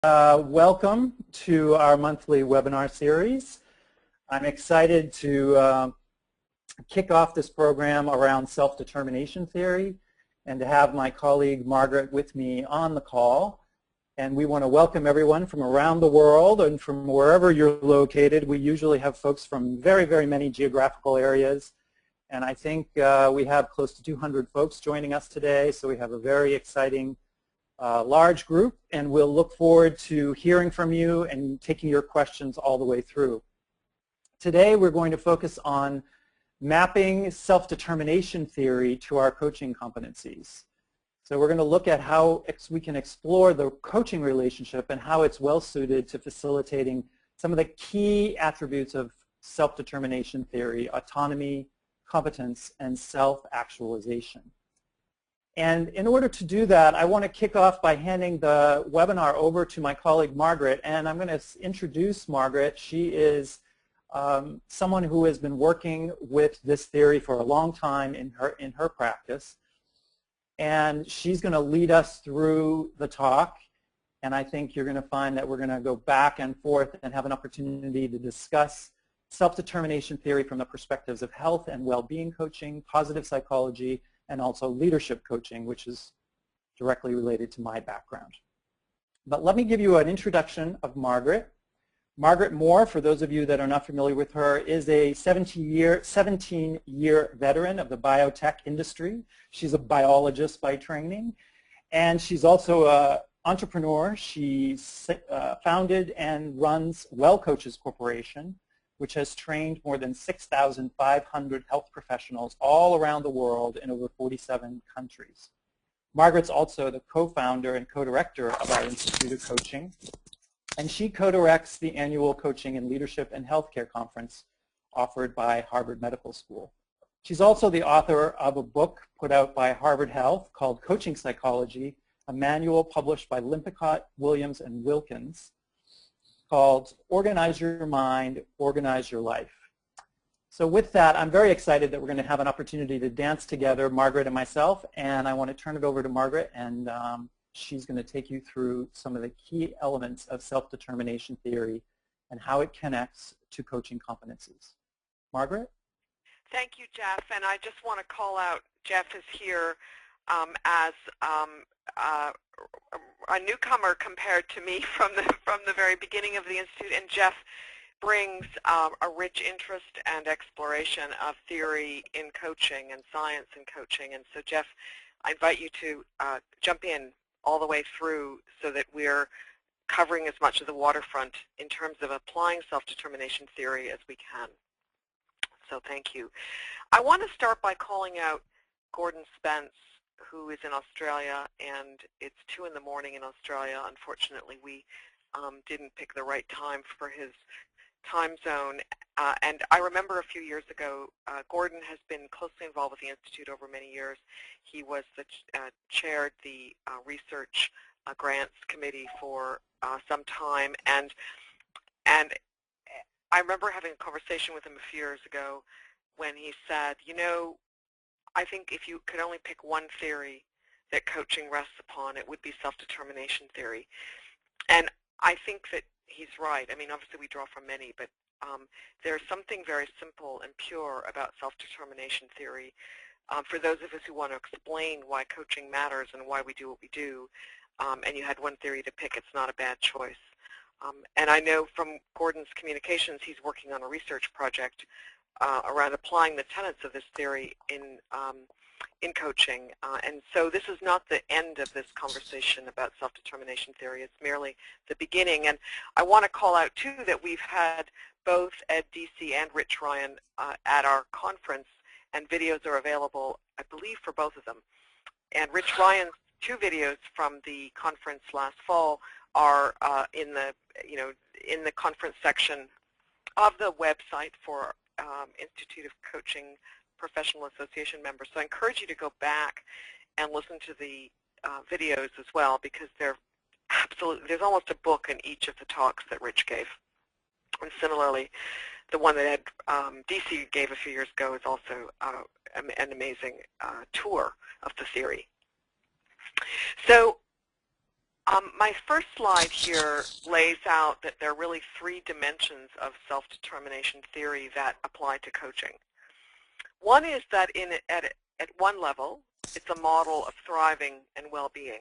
Welcome to our monthly webinar series. I'm excited to kick off this program around self-determination theory and to have my colleague Margaret with me on the call. And we want to welcome everyone from around the world and from wherever you're located. We usually have folks from very, very many geographical areas. And I think we have close to 200 folks joining us today, so we have a very exciting large group, and we'll look forward to hearing from you and taking your questions all the way through. Today we're going to focus on mapping self-determination theory to our coaching competencies. So we're going to look at how we can explore the coaching relationship and how it's well suited to facilitating some of the key attributes of self-determination theory: autonomy, competence, and self-actualization. And in order to do that, I want to kick off by handing the webinar over to my colleague Margaret, and I'm going to introduce Margaret. She is someone who has been working with this theory for a long time in her practice, and she's going to lead us through the talk. And I think you're going to find that we're going to go back and forth and have an opportunity to discuss self-determination theory from the perspectives of health and well-being coaching, positive psychology, and also leadership coaching, which is directly related to my background. But let me give you an introduction of Margaret. Margaret Moore, for those of you that are not familiar with her, is a 17-year veteran of the biotech industry. She's a biologist by training, and she's also an entrepreneur. She founded and runs Well Coaches Corporation, which has trained more than 6,500 health professionals all around the world in over 47 countries. Margaret's also the co-founder and co-director of our Institute of Coaching, and she co-directs the annual Coaching in Leadership and Healthcare Conference offered by Harvard Medical School. She's also the author of a book put out by Harvard Health called Coaching Psychology, a manual published by Limpicott, Williams, and Wilkins, called Organize Your Mind, Organize Your Life. So with that, I'm very excited that we're going to have an opportunity to dance together, Margaret and myself, and I want to turn it over to Margaret, and she's going to take you through some of the key elements of self-determination theory and how it connects to coaching competencies. Margaret? Thank you, Jeff, and I just want to call out, Jeff is here as a newcomer compared to me from the very beginning of the Institute, and Jeff brings a rich interest and exploration of theory in coaching and science in coaching. And so, Jeff, I invite you to jump in all the way through so that we're covering as much of the waterfront in terms of applying self-determination theory as we can. So thank you. I want to start by calling out Gordon Spence, who is in Australia, and it's 2 in the morning in Australia. Unfortunately, we didn't pick the right time for his time zone. And I remember a few years ago, Gordon has been closely involved with the Institute over many years. He was the chaired the research grants committee for some time, and I remember having a conversation with him a few years ago when he said, you know, I think if you could only pick one theory that coaching rests upon, it would be self-determination theory. And I think that he's right. I mean, obviously we draw from many, but there's something very simple and pure about self-determination theory. For those of us who want to explain why coaching matters and why we do what we do, and you had one theory to pick, it's not a bad choice. And I know from Gordon's communications, he's working on a research project around applying the tenets of this theory in coaching. And so this is not the end of this conversation about self-determination theory. It's merely the beginning. And I want to call out, too, that we've had both Ed Deci and Rich Ryan at our conference, and videos are available, I believe, for both of them. And Rich Ryan's 2 videos from the conference last fall are in the conference section of the website for Institute of Coaching Professional Association members. So I encourage you to go back and listen to the videos as well, because they're absolutely, there's almost a book in each of the talks that Rich gave. And similarly, the one that Deci gave a few years ago is also an amazing tour of the theory. So My first slide here lays out that there are really three dimensions of self-determination theory that apply to coaching. One is that at one level, it's a model of thriving and well-being.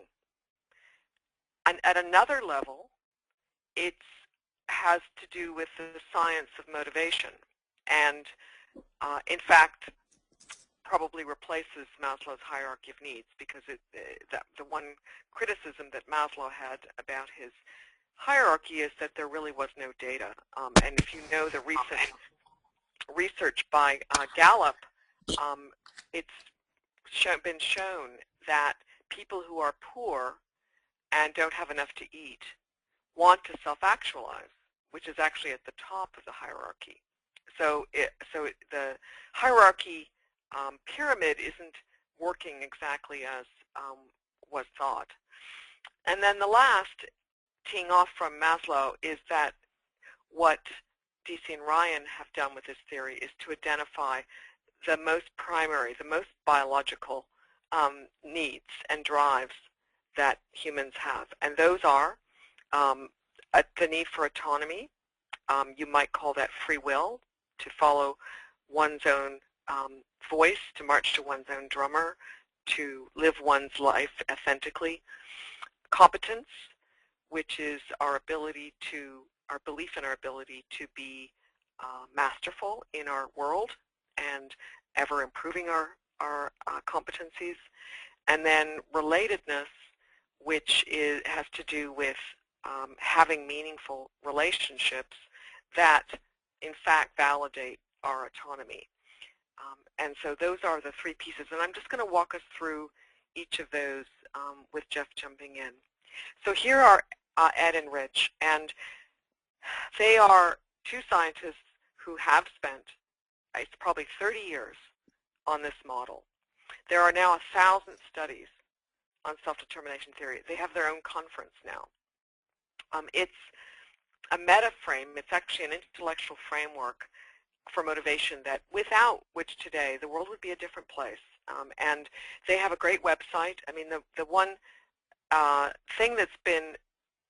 And at another level, it has to do with the science of motivation, and in fact, probably replaces Maslow's hierarchy of needs, because the one criticism that Maslow had about his hierarchy is that there really was no data. And if you know the recent research by Gallup, it's been shown that people who are poor and don't have enough to eat want to self-actualize, which is actually at the top of the hierarchy. So the hierarchy pyramid isn't working exactly as was thought. And then the last, teeing off from Maslow, is that what Deci and Ryan have done with this theory is to identify the most primary, the most biological needs and drives that humans have. And those are the need for autonomy. You might call that free will, to follow one's own voice, to march to one's own drummer, to live one's life authentically. Competence, which is our belief in our ability to be masterful in our world and ever improving our competencies. And then relatedness, which has to do with having meaningful relationships that in fact validate our autonomy. And so those are the three pieces. And I'm just going to walk us through each of those with Jeff jumping in. So here are Ed and Rich, and they are two scientists who have spent, it's probably 30 years on this model. There are now 1,000 studies on self-determination theory. They have their own conference now. It's a meta frame. It's actually an intellectual framework for motivation that without which today the world would be a different place. And they have a great website. I mean, the one thing that's been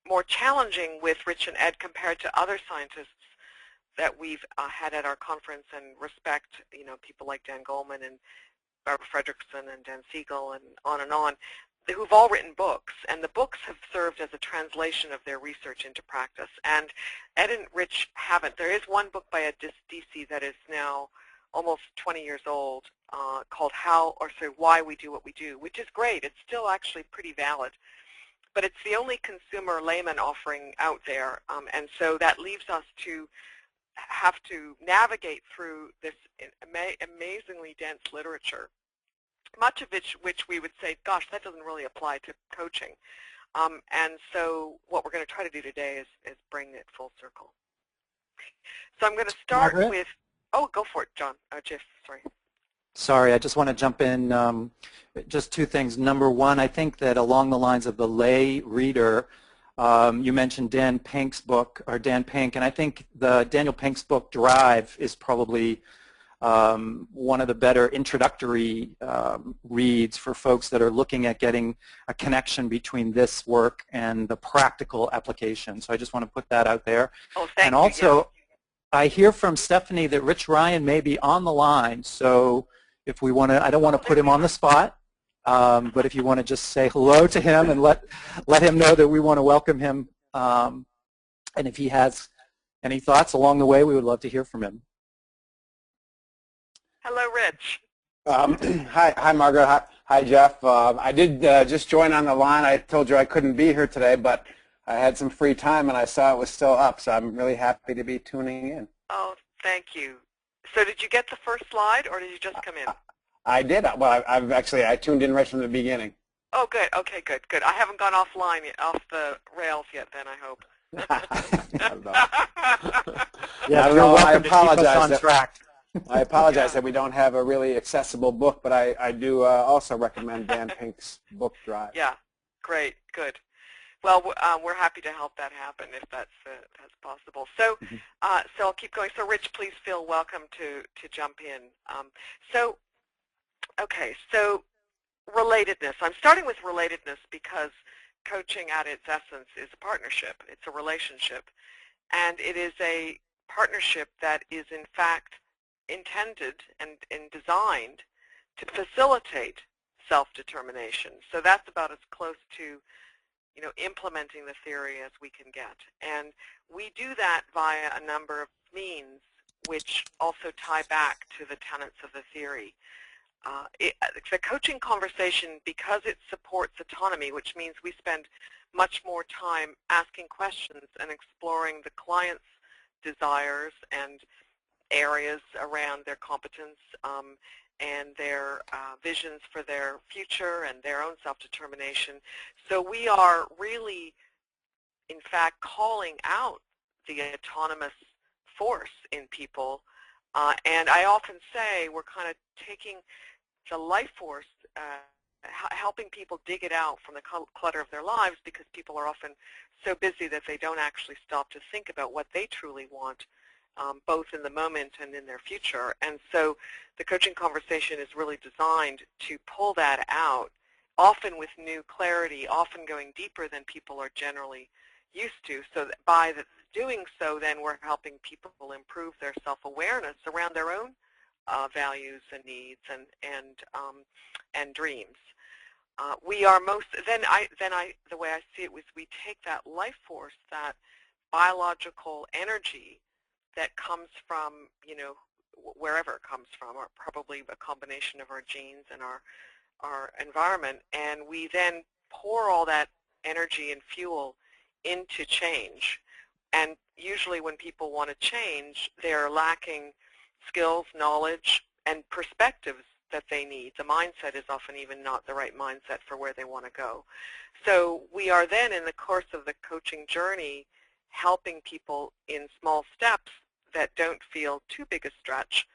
more challenging with Rich and Ed compared to other scientists that we've had at our conference, and respect, you know, people like Dan Goleman and Barbara Fredrickson and Dan Siegel and on, who've all written books, and the books have served as a translation of their research into practice. And Ed and Rich haven't. There is one book by Deci that is now almost 20 years old called Why We Do What We Do, which is great. It's still actually pretty valid. But it's the only consumer layman offering out there, and so that leaves us to have to navigate through this amazingly dense literature, much of which we would say, gosh, that doesn't really apply to coaching. And so what we're going to try to do today is bring it full circle. So I'm going to start with, go for it, John. Jeff, sorry. Sorry, I just want to jump in. Just two things. Number one, I think that along the lines of the lay reader, you mentioned Dan Pink's book, or Dan Pink, and I think the Daniel Pink's book, Drive, is probably one of the better introductory reads for folks that are looking at getting a connection between this work and the practical application. So I just want to put that out there. Oh, thank and you. Also, yeah. I hear from Stephanie that Rich Ryan may be on the line, so if we want to, I don't want to put him on the spot, but if you want to just say hello to him and let him know that we want to welcome him, and if he has any thoughts along the way, we would love to hear from him. Hello, Rich. Hi, Margaret. Hi, Jeff. I did just join on the line. I told you I couldn't be here today, but I had some free time and I saw it was still up, so I'm really happy to be tuning in. Oh, thank you. So did you get the first slide, or did you just come in? I did. Well, I tuned in right from the beginning. Oh, good. Okay, good. I haven't gone offline yet, off the rails yet, then, I hope. Yeah, you're welcome I apologize to keep us on track. I apologize that we don't have a really accessible book, but I do also recommend Dan Pink's book, Drive. Yeah, great, good. Well, we're happy to help that happen if that's possible. So, so I'll keep going. So, Rich, please feel welcome to jump in. Okay, so relatedness. I'm starting with relatedness because coaching at its essence is a partnership. It's a relationship. And it is a partnership that is in fact intended and designed to facilitate self-determination. So that's about as close to implementing the theory as we can get. And we do that via a number of means which also tie back to the tenets of the theory. The coaching conversation, because it supports autonomy, which means we spend much more time asking questions and exploring the client's desires and areas around their competence and their visions for their future and their own self-determination. So we are really, in fact, calling out the autonomous force in people. And I often say we're kind of taking the life force, helping people dig it out from the clutter of their lives, because people are often so busy that they don't actually stop to think about what they truly want, both in the moment and in their future. And so the coaching conversation is really designed to pull that out, often with new clarity, often going deeper than people are generally used to. So that by doing so, then we're helping people improve their self-awareness around their own values and needs and dreams. We are the way I see it was we take that life force, that biological energy that comes from, wherever it comes from, or probably a combination of our genes and our environment, and we then pour all that energy and fuel into change. And usually when people want to change, they're lacking skills, knowledge, and perspectives that they need. The mindset is often even not the right mindset for where they want to go. So we are then, in the course of the coaching journey, helping people in small steps that don't feel too big a stretch,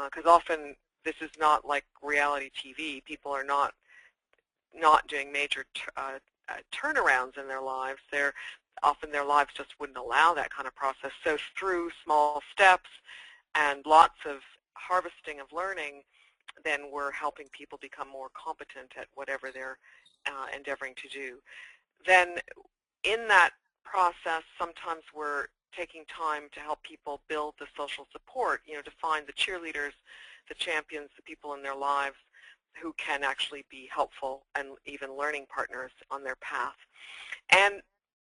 because often this is not like reality TV. People are not doing major turnarounds in their lives. Often their lives just wouldn't allow that kind of process. So through small steps and lots of harvesting of learning, then we're helping people become more competent at whatever they're endeavoring to do. Then in that process, sometimes we're taking time to help people build the social support, to find the cheerleaders, the champions, the people in their lives who can actually be helpful and even learning partners on their path. And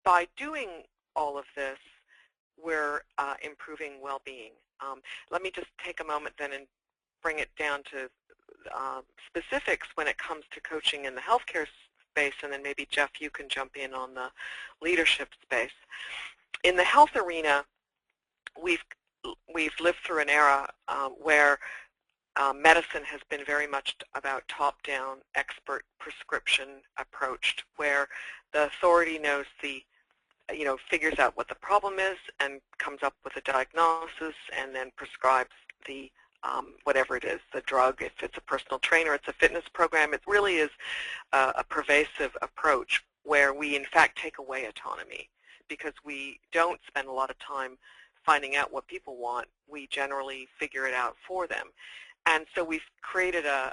by doing all of this, we're improving well-being. Let me just take a moment then and bring it down to specifics when it comes to coaching in the healthcare space, and then maybe Jeff, you can jump in on the leadership space. In the health arena, we've lived through an era where medicine has been very much about top-down, expert prescription approached, where the authority knows figures out what the problem is and comes up with a diagnosis and then prescribes the whatever it is, the drug. If it's a personal trainer, it's a fitness program. It really is a pervasive approach where we, in fact, take away autonomy because we don't spend a lot of time finding out what people want. We generally figure it out for them. And so we've created a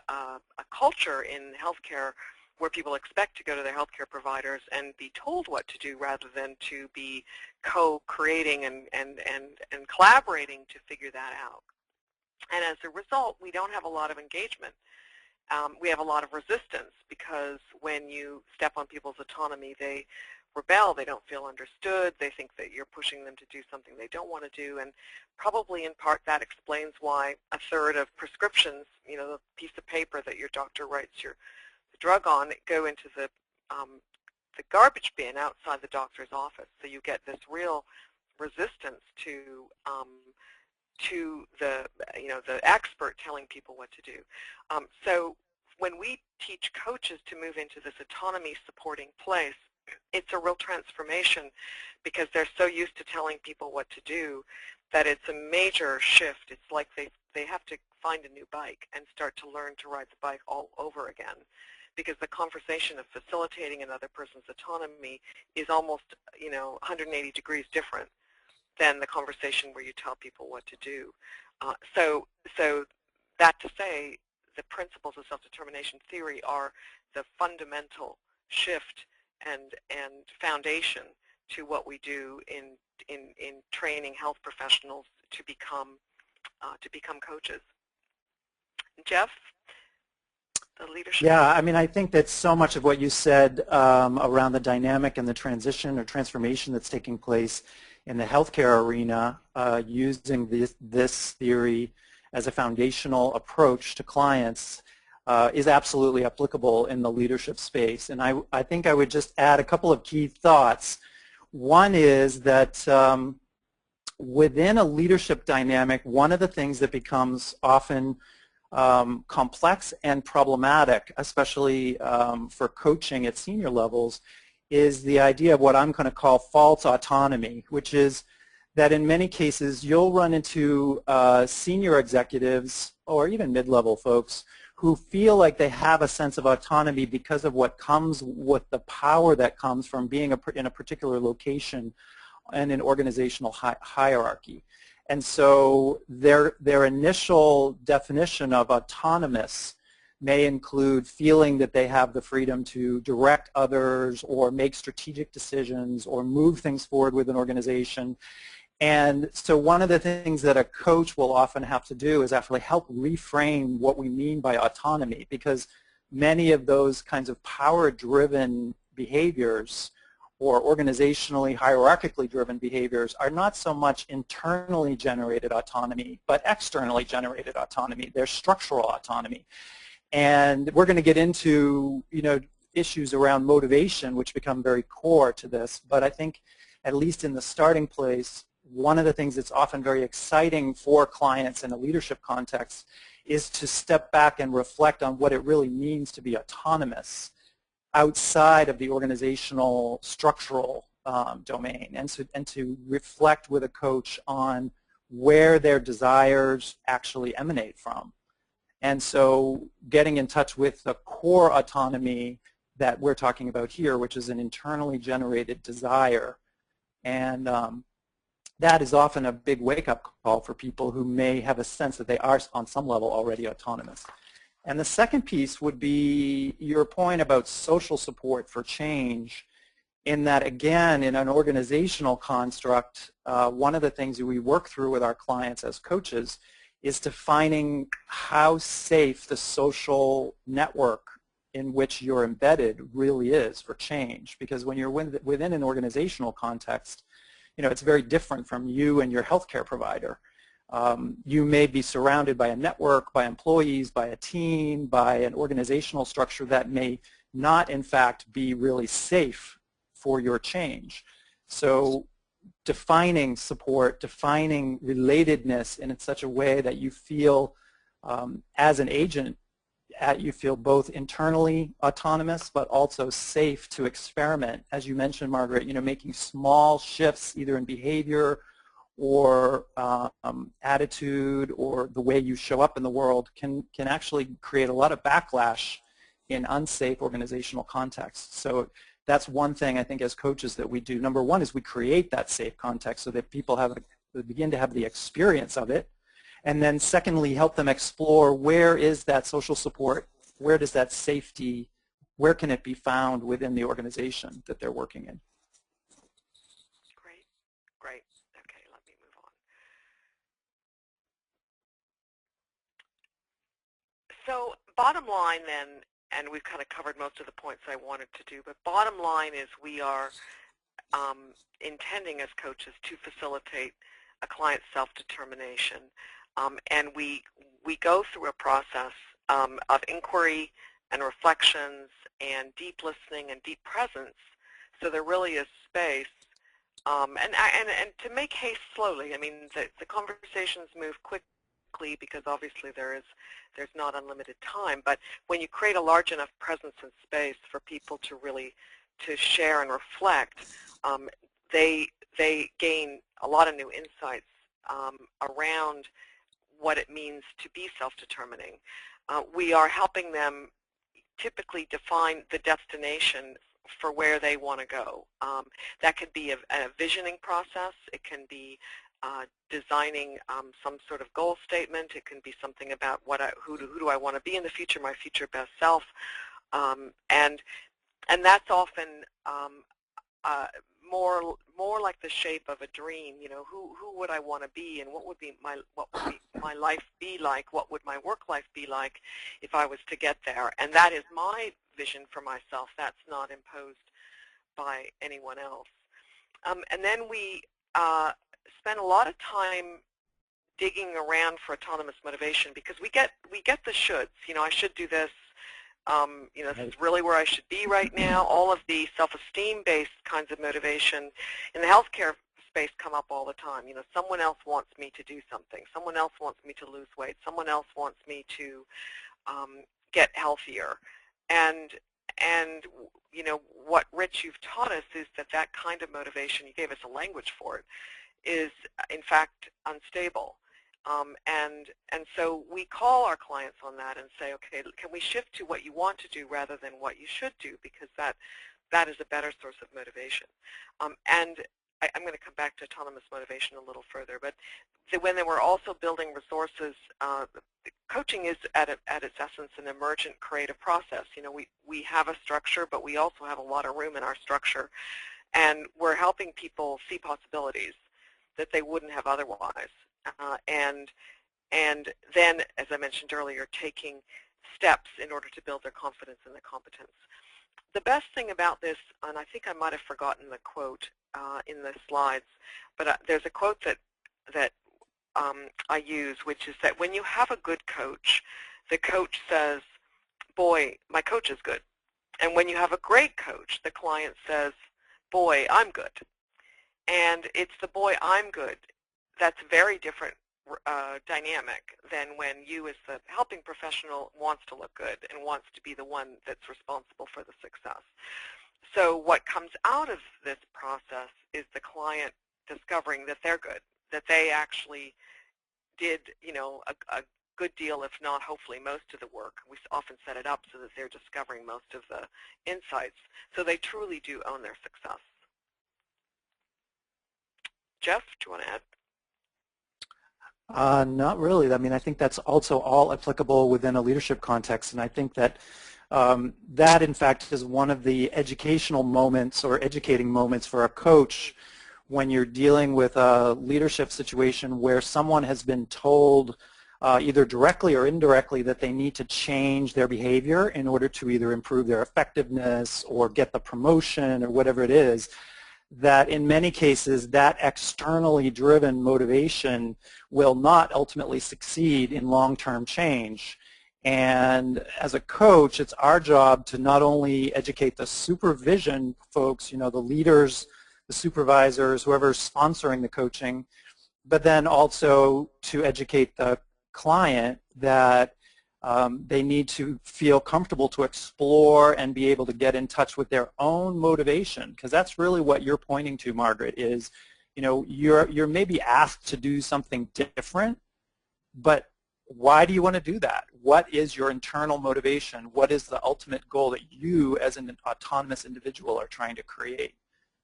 culture in healthcare where people expect to go to their healthcare providers and be told what to do rather than to be co-creating and collaborating to figure that out. And as a result, we don't have a lot of engagement. We have a lot of resistance because when you step on people's autonomy, they rebel, they don't feel understood, they think that you're pushing them to do something they don't want to do, and probably in part that explains why a third of prescriptions, the piece of paper that your doctor writes your drug on, go into the garbage bin outside the doctor's office. So you get this real resistance to the expert telling people what to do. So when we teach coaches to move into this autonomy supporting place, it's a real transformation because they're so used to telling people what to do that it's a major shift. It's like they have to find a new bike and start to learn to ride the bike all over again, because the conversation of facilitating another person's autonomy is almost 180 degrees different than the conversation where you tell people what to do. So that to say, the principles of self-determination theory are the fundamental shift and foundation to what we do in training health professionals to become coaches. Jeff, the leadership. Yeah, I mean, I think that so much of what you said around the dynamic and the transition or transformation that's taking place in the healthcare arena, using this theory as a foundational approach to clients is absolutely applicable in the leadership space. And I think I would just add a couple of key thoughts. One is that within a leadership dynamic, one of the things that becomes often complex and problematic, especially for coaching at senior levels, is the idea of what I'm going to call false autonomy, which is that in many cases you'll run into senior executives or even mid-level folks who feel like they have a sense of autonomy because of what comes with the power that comes from being in a particular location and an organizational hierarchy. And so their initial definition of autonomous may include feeling that they have the freedom to direct others or make strategic decisions or move things forward with an organization. And so one of the things that a coach will often have to do is actually help reframe what we mean by autonomy, because many of those kinds of power-driven behaviors or organizationally, hierarchically driven behaviors are not so much internally generated autonomy, but externally generated autonomy. They're structural autonomy. And we're going to get into, issues around motivation, which become very core to this. But I think, at least in the starting place, one of the things that's often very exciting for clients in a leadership context is to step back and reflect on what it really means to be autonomous outside of the organizational structural domain, and to reflect with a coach on where their desires actually emanate from. And so getting in touch with the core autonomy that we're talking about here, which is an internally generated desire. And that is often a big wake-up call for people who may have a sense that they are on some level already autonomous. And the second piece would be your point about social support for change, in that, again, in an organizational construct, one of the things that we work through with our clients as coaches is defining how safe the social network in which you're embedded really is for change. Because when you're within an organizational context, it's very different from you and your healthcare provider. You may be surrounded by a network, by employees, by a team, by an organizational structure that may not, in fact, be really safe for your change. So defining support, defining relatedness in such a way that you feel, as an agent, you feel both internally autonomous but also safe to experiment. As you mentioned, Margaret, making small shifts either in behavior or attitude or the way you show up in the world can actually create a lot of backlash in unsafe organizational contexts. So that's one thing I think as coaches that we do. Number one is we create that safe context so that people begin to have the experience of it. And then secondly, help them explore where is that social support, where does that safety, where can it be found within the organization that they're working in. Great, great. Okay, let me move on. So bottom line then, and we've kind of covered most of the points I wanted to do, but bottom line is we are intending as coaches to facilitate a client's self-determination. And we go through a process of inquiry and reflections and deep listening and deep presence. So there really is space. And to make haste slowly. I mean, the conversations move quickly because obviously there's not unlimited time. But when you create a large enough presence and space for people to really share and reflect, they gain a lot of new insights around what it means to be self-determining. We are helping them typically define the destination for where they want to go. That could be a visioning process. It can be designing some sort of goal statement. It can be something about who do I want to be in the future, my future best self. And And that's often more like the shape of a dream. You know, who would I want to be, and what would my life be like? What would my work life be like if I was to get there? And that is my vision for myself. That's not imposed by anyone else. And then we spend a lot of time digging around for autonomous motivation, because we get the shoulds. You know, I should do this. You know, this is really where I should be right now. All of the self-esteem-based kinds of motivation in the healthcare space come up all the time. You know, someone else wants me to do something. Someone else wants me to lose weight. Someone else wants me to get healthier. And you know, what, Rich, you've taught us is that kind of motivation, you gave us a language for it, is in fact unstable. And so we call our clients on that and say, okay, can we shift to what you want to do rather than what you should do, because that is a better source of motivation. And I'm going to come back to autonomous motivation a little further, but when they were also building resources, coaching is at its essence an emergent creative process. You know, we have a structure, but we also have a lot of room in our structure, and we're helping people see possibilities that they wouldn't have otherwise. And then, as I mentioned earlier, taking steps in order to build their confidence and their competence. The best thing about this, and I think I might have forgotten the quote in the slides, but there's a quote that I use, which is that when you have a good coach, the coach says, boy, my coach is good. And when you have a great coach, the client says, boy, I'm good. And it's the boy, I'm good, that's very different dynamic than when you as the helping professional wants to look good and wants to be the one that's responsible for the success. So what comes out of this process is the client discovering that they're good, that they actually did, you know, a good deal, if not hopefully most of the work. We often set it up so that they're discovering most of the insights, so they truly do own their success. Jeff, do you want to add? Not really. I mean, I think that's also all applicable within a leadership context, and I think that that, in fact, is one of the educational moments or educating moments for a coach when you're dealing with a leadership situation where someone has been told either directly or indirectly that they need to change their behavior in order to either improve their effectiveness or get the promotion or whatever it is. That in many cases that externally driven motivation will not ultimately succeed in long-term change. And as a coach, it's our job to not only educate the supervision folks, you know, the leaders, the supervisors, whoever's sponsoring the coaching, but then also to educate the client that they need to feel comfortable to explore and be able to get in touch with their own motivation, because that's really what you're pointing to, Margaret, is, you know, you're maybe asked to do something different, but why do you want to do that? What is your internal motivation? What is the ultimate goal that you as an autonomous individual are trying to create?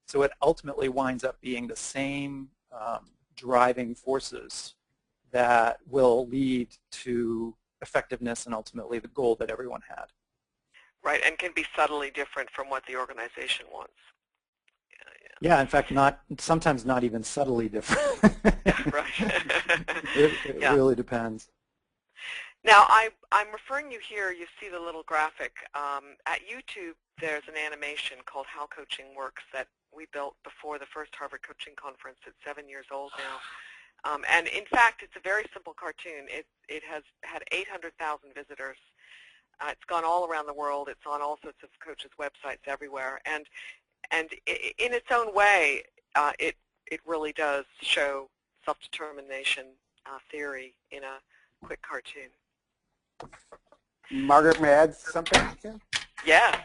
So it ultimately winds up being the same driving forces that will lead to effectiveness and ultimately the goal that everyone had. Right, and can be subtly different from what the organization wants. Yeah, in fact, sometimes not even subtly different. Right. It really depends. Now, I'm referring you here, you see the little graphic. At YouTube, there's an animation called How Coaching Works that we built before the first Harvard Coaching Conference. It's 7 years old now. And in fact, it's a very simple cartoon. It has had 800,000 visitors. It's gone all around the world. It's on all sorts of coaches' websites everywhere. And in its own way, it really does show self-determination theory in a quick cartoon. Margaret, may I add something here? Yeah.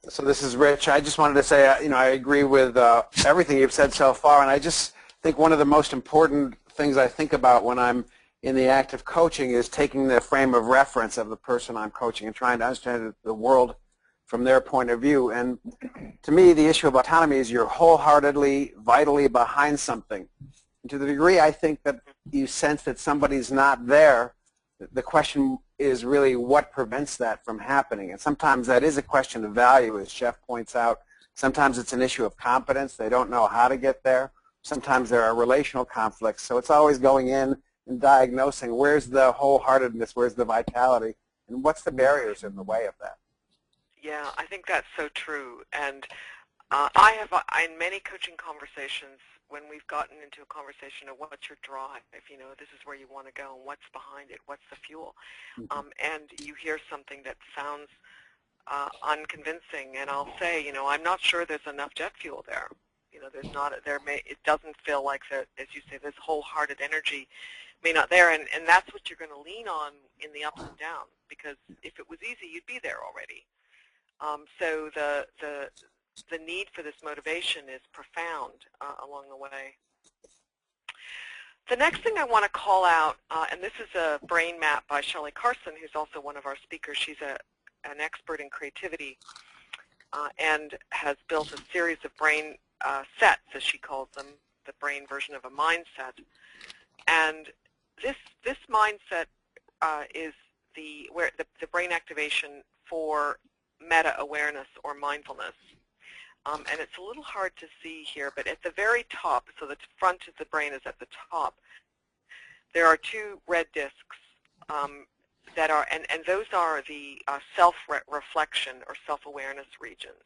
So this is Rich. I just wanted to say, I agree with everything you've said so far, and I just think one of the most important things I think about when I'm in the act of coaching is taking the frame of reference of the person I'm coaching and trying to understand the world from their point of view. And to me, the issue of autonomy is you're wholeheartedly, vitally behind something. And to the degree I think that you sense that somebody's not there, the question is really what prevents that from happening. And sometimes that is a question of value, as Jeff points out. Sometimes it's an issue of competence. They don't know how to get there. Sometimes there are relational conflicts. So it's always going in and diagnosing where's the wholeheartedness, where's the vitality, and what's the barriers in the way of that. Yeah, I think that's so true. And I have, in many coaching conversations, when we've gotten into a conversation of what's your drive, you know, this is where you want to go, and what's behind it, what's the fuel, and you hear something that sounds unconvincing, and I'll say, you know, I'm not sure there's enough jet fuel there. You know, there's not, it doesn't feel like that, as you say, this wholehearted energy may not there, and that's what you're going to lean on in the ups and downs, because if it was easy, you'd be there already. So the need for this motivation is profound along the way. The next thing I want to call out, and this is a brain map by Shelley Carson, who's also one of our speakers. She's an expert in creativity and has built a series of brain sets, as she calls them, the brain version of a mindset. And this mindset is the brain activation for meta-awareness or mindfulness. And it's a little hard to see here, but at the very top, so the front of the brain is at the top, there are two red discs that are, and those are the self-reflection or self-awareness regions.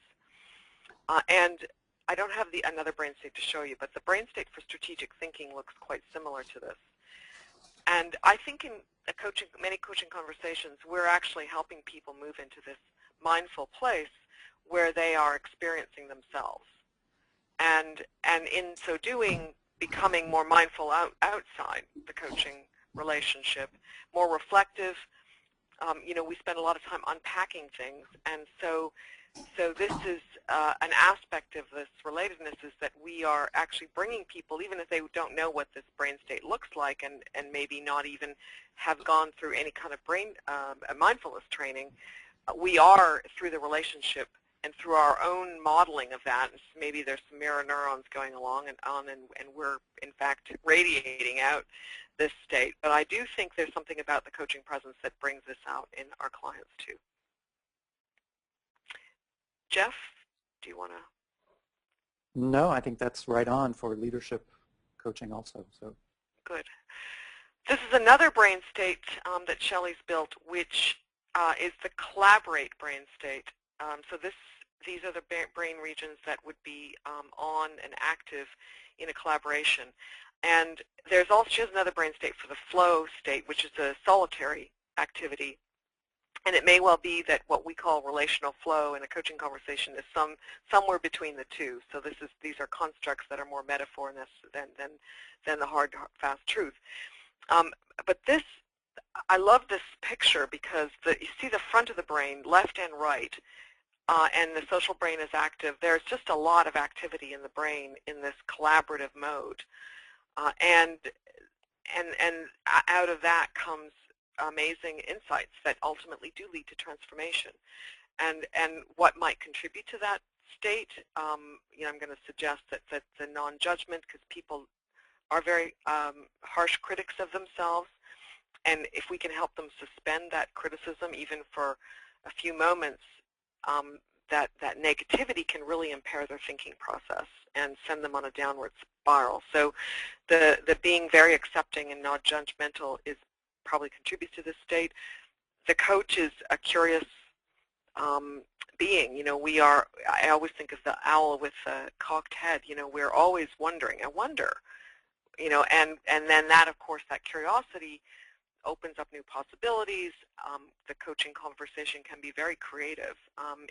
And I don't have another brain state to show you, but the brain state for strategic thinking looks quite similar to this. And I think in many coaching conversations, we're actually helping people move into this mindful place where they are experiencing themselves, and in so doing, becoming more mindful outside the coaching relationship, more reflective. You know, we spend a lot of time unpacking things, and so this is an aspect of this relatedness, is that we are actually bringing people, even if they don't know what this brain state looks like, and maybe not even have gone through any kind of brain mindfulness training, we are, through the relationship and through our own modeling of that, maybe there's some mirror neurons going along and we're in fact radiating out this state. But I do think there's something about the coaching presence that brings this out in our clients too. Jeff, do you want to? No, I think that's right on for leadership coaching also. So good. This is another brain state that Shelley's built, which is the collaborate brain state. So these are the brain regions that would be on and active in a collaboration. And there's also, she has another brain state for the flow state, which is a solitary activity. And it may well be that what we call relational flow in a coaching conversation is somewhere between the two. So these are constructs that are more metaphor than the hard, fast truth. But this, I love this picture because you see the front of the brain, left and right, and the social brain is active. There's just a lot of activity in the brain in this collaborative mode, and out of that comes amazing insights that ultimately do lead to transformation. And what might contribute to that state, you know, I'm going to suggest that the non-judgment, because people are very harsh critics of themselves, and if we can help them suspend that criticism even for a few moments, that negativity can really impair their thinking process and send them on a downward spiral. So the being very accepting and not judgmental is probably contributes to this state. The coach is a curious being. You know, I always think of the owl with the cocked head. You know, we're always wondering, I wonder, you know, and then that, of course, that curiosity opens up new possibilities. The coaching conversation can be very creative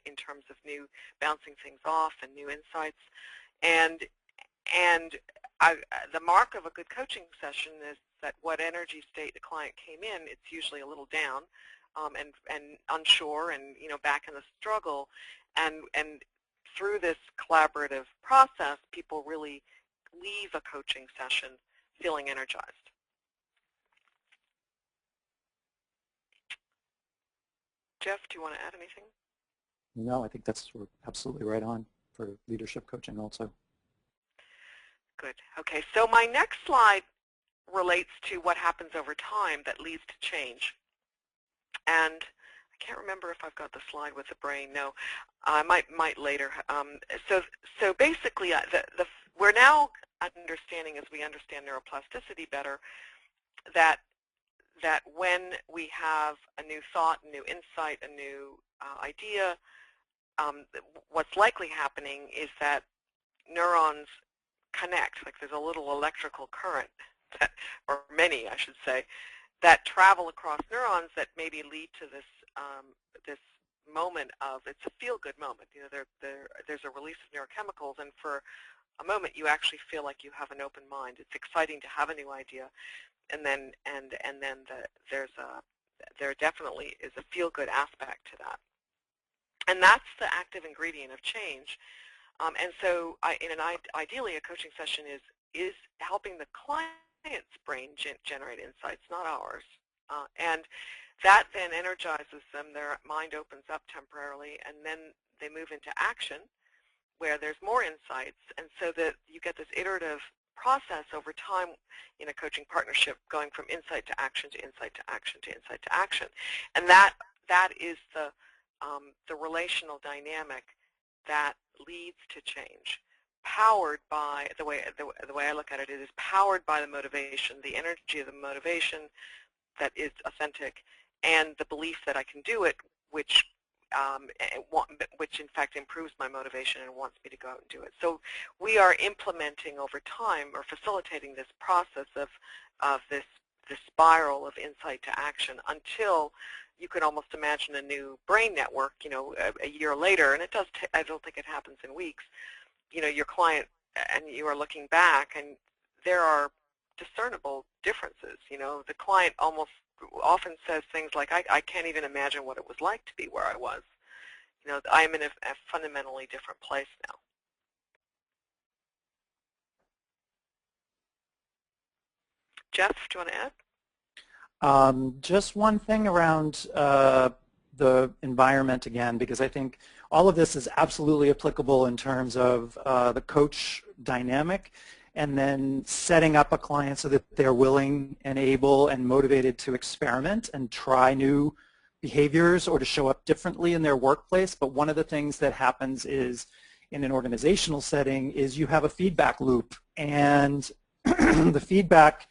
in terms of new bouncing things off and new insights. And the mark of a good coaching session is that what energy state the client came in, it's usually a little down and unsure and, you know, back in the struggle. And through this collaborative process, people really leave a coaching session feeling energized. Jeff, do you want to add anything? no, I think that's absolutely right on for leadership coaching also. Good. Okay, so my next slide relates to what happens over time that leads to change. And I can't remember if I've got the slide with the brain. No, I might later. So basically, we're now understanding, as we understand neuroplasticity better, that when we have a new thought, a new insight, a new idea, what's likely happening is that neurons connect, like there's a little electrical current, or many, I should say, that travel across neurons that maybe lead to this this moment of, it's a feel-good moment. You know, there's a release of neurochemicals, and for a moment you actually feel like you have an open mind. It's exciting to have a new idea, and then there definitely is a feel-good aspect to that, and that's the active ingredient of change. And so, ideally, a coaching session is helping the client's brain generate insights, not ours, and that then energizes them. Their mind opens up temporarily, and then they move into action, where there's more insights, and so that you get this iterative process over time in a coaching partnership, going from insight to action to insight to action to insight to action, and that is the relational dynamic that leads to change, powered by the way I look at it. It is powered by the motivation, the energy of the motivation that is authentic, and the belief that I can do it, which in fact improves my motivation and wants me to go out and do it. So we are implementing over time, or facilitating this process of this spiral of insight to action, until you could almost imagine a new brain network, you know, a year later, and it does. I don't think it happens in weeks. You know, your client and you are looking back, and there are discernible differences. You know, the client almost often says things like, I can't even imagine what it was like to be where I was. You know, I'm in a fundamentally different place now. Jeff, do you want to add? Just one thing around the environment again, because I think all of this is absolutely applicable in terms of the coach dynamic, and then setting up a client so that they're willing and able and motivated to experiment and try new behaviors or to show up differently in their workplace. But one of the things that happens is, in an organizational setting, is you have a feedback loop, and the feedback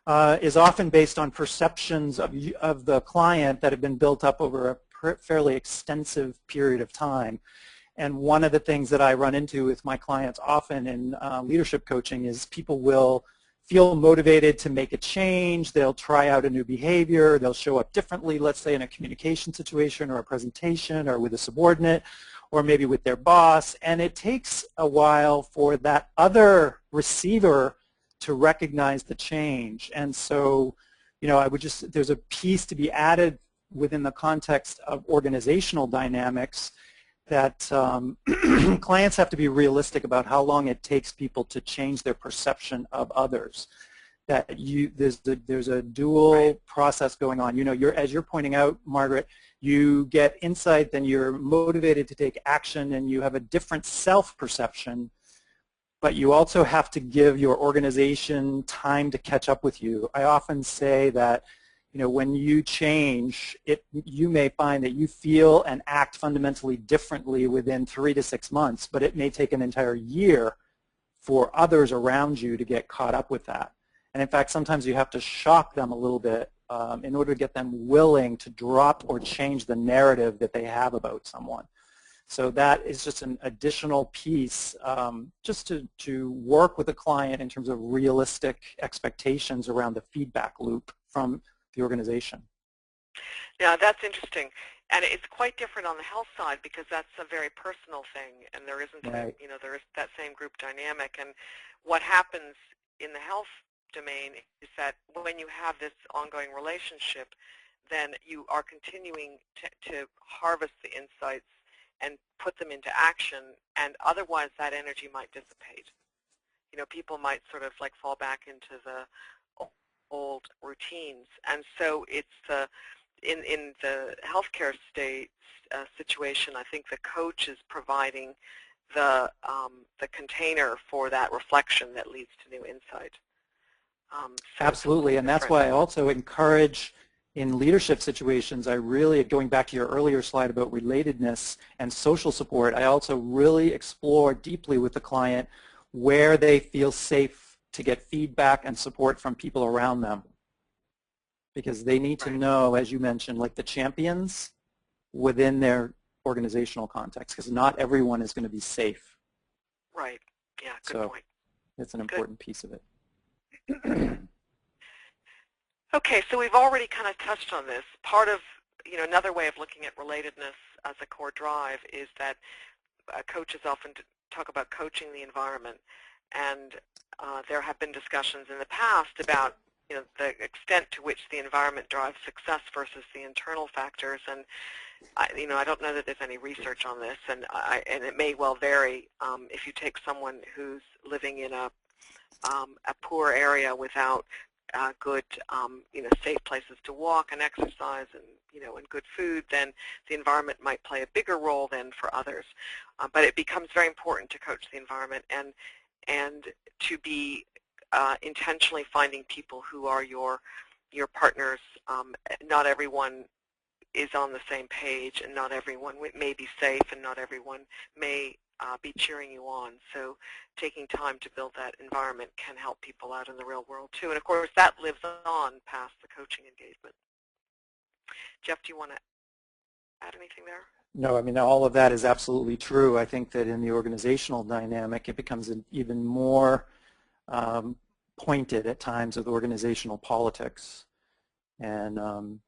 is often based on perceptions of the client that have been built up over a fairly extensive period of time. And one of the things that I run into with my clients often in leadership coaching is people will feel motivated to make a change. They'll try out a new behavior. They'll show up differently, let's say in a communication situation or a presentation or with a subordinate or maybe with their boss. And it takes a while for that other receiver to recognize the change. And so, you know, there's a piece to be added within the context of organizational dynamics that clients have to be realistic about how long it takes people to change their perception of others. That there's a dual process going on. You know, as you're pointing out, Margaret, you get insight, then you're motivated to take action, and you have a different self-perception, but you also have to give your organization time to catch up with you. I often say that, you know, when you change, you may find that you feel and act fundamentally differently within 3 to 6 months, but it may take an entire year for others around you to get caught up with that. And in fact, sometimes you have to shock them a little bit in order to get them willing to drop or change the narrative that they have about someone. So that is just an additional piece just to work with the client in terms of realistic expectations around the feedback loop from the organization. Yeah, that's interesting. And it's quite different on the health side, because that's a very personal thing, and there isn't, you know, there is that same group dynamic. And what happens in the health domain is that when you have this ongoing relationship, then you are continuing to harvest the insights and put them into action, and otherwise that energy might dissipate. You know, people might sort of like fall back into the old routines, and so it's in the healthcare state situation, I think the coach is providing the container for that reflection that leads to new insight. Absolutely, and that's why I also encourage in leadership situations, I really, going back to your earlier slide about relatedness and social support, I also really explore deeply with the client where they feel safe to get feedback and support from people around them. Because they need to know, as you mentioned, like the champions within their organizational context, because not everyone is going to be safe. Right. Yeah, good point. It's an important piece of it. Okay, so we've already kind of touched on this. Part of, another way of looking at relatedness as a core drive is that coaches often talk about coaching the environment, and there have been discussions in the past about the extent to which the environment drives success versus the internal factors, and I don't know that there's any research on this, and it may well vary. If you take someone who's living in a poor area without good, safe places to walk and exercise and and good food, then the environment might play a bigger role than for others. But it becomes very important to coach the environment and to be intentionally finding people who are your partners. Not everyone is on the same page, and not everyone may be safe, and not everyone may be cheering you on. So taking time to build that environment can help people out in the real world too. And of course that lives on past the coaching engagement. Jeff, do you want to add anything there? No, I mean, all of that is absolutely true. I think that in the organizational dynamic, it becomes even more pointed at times with organizational politics. And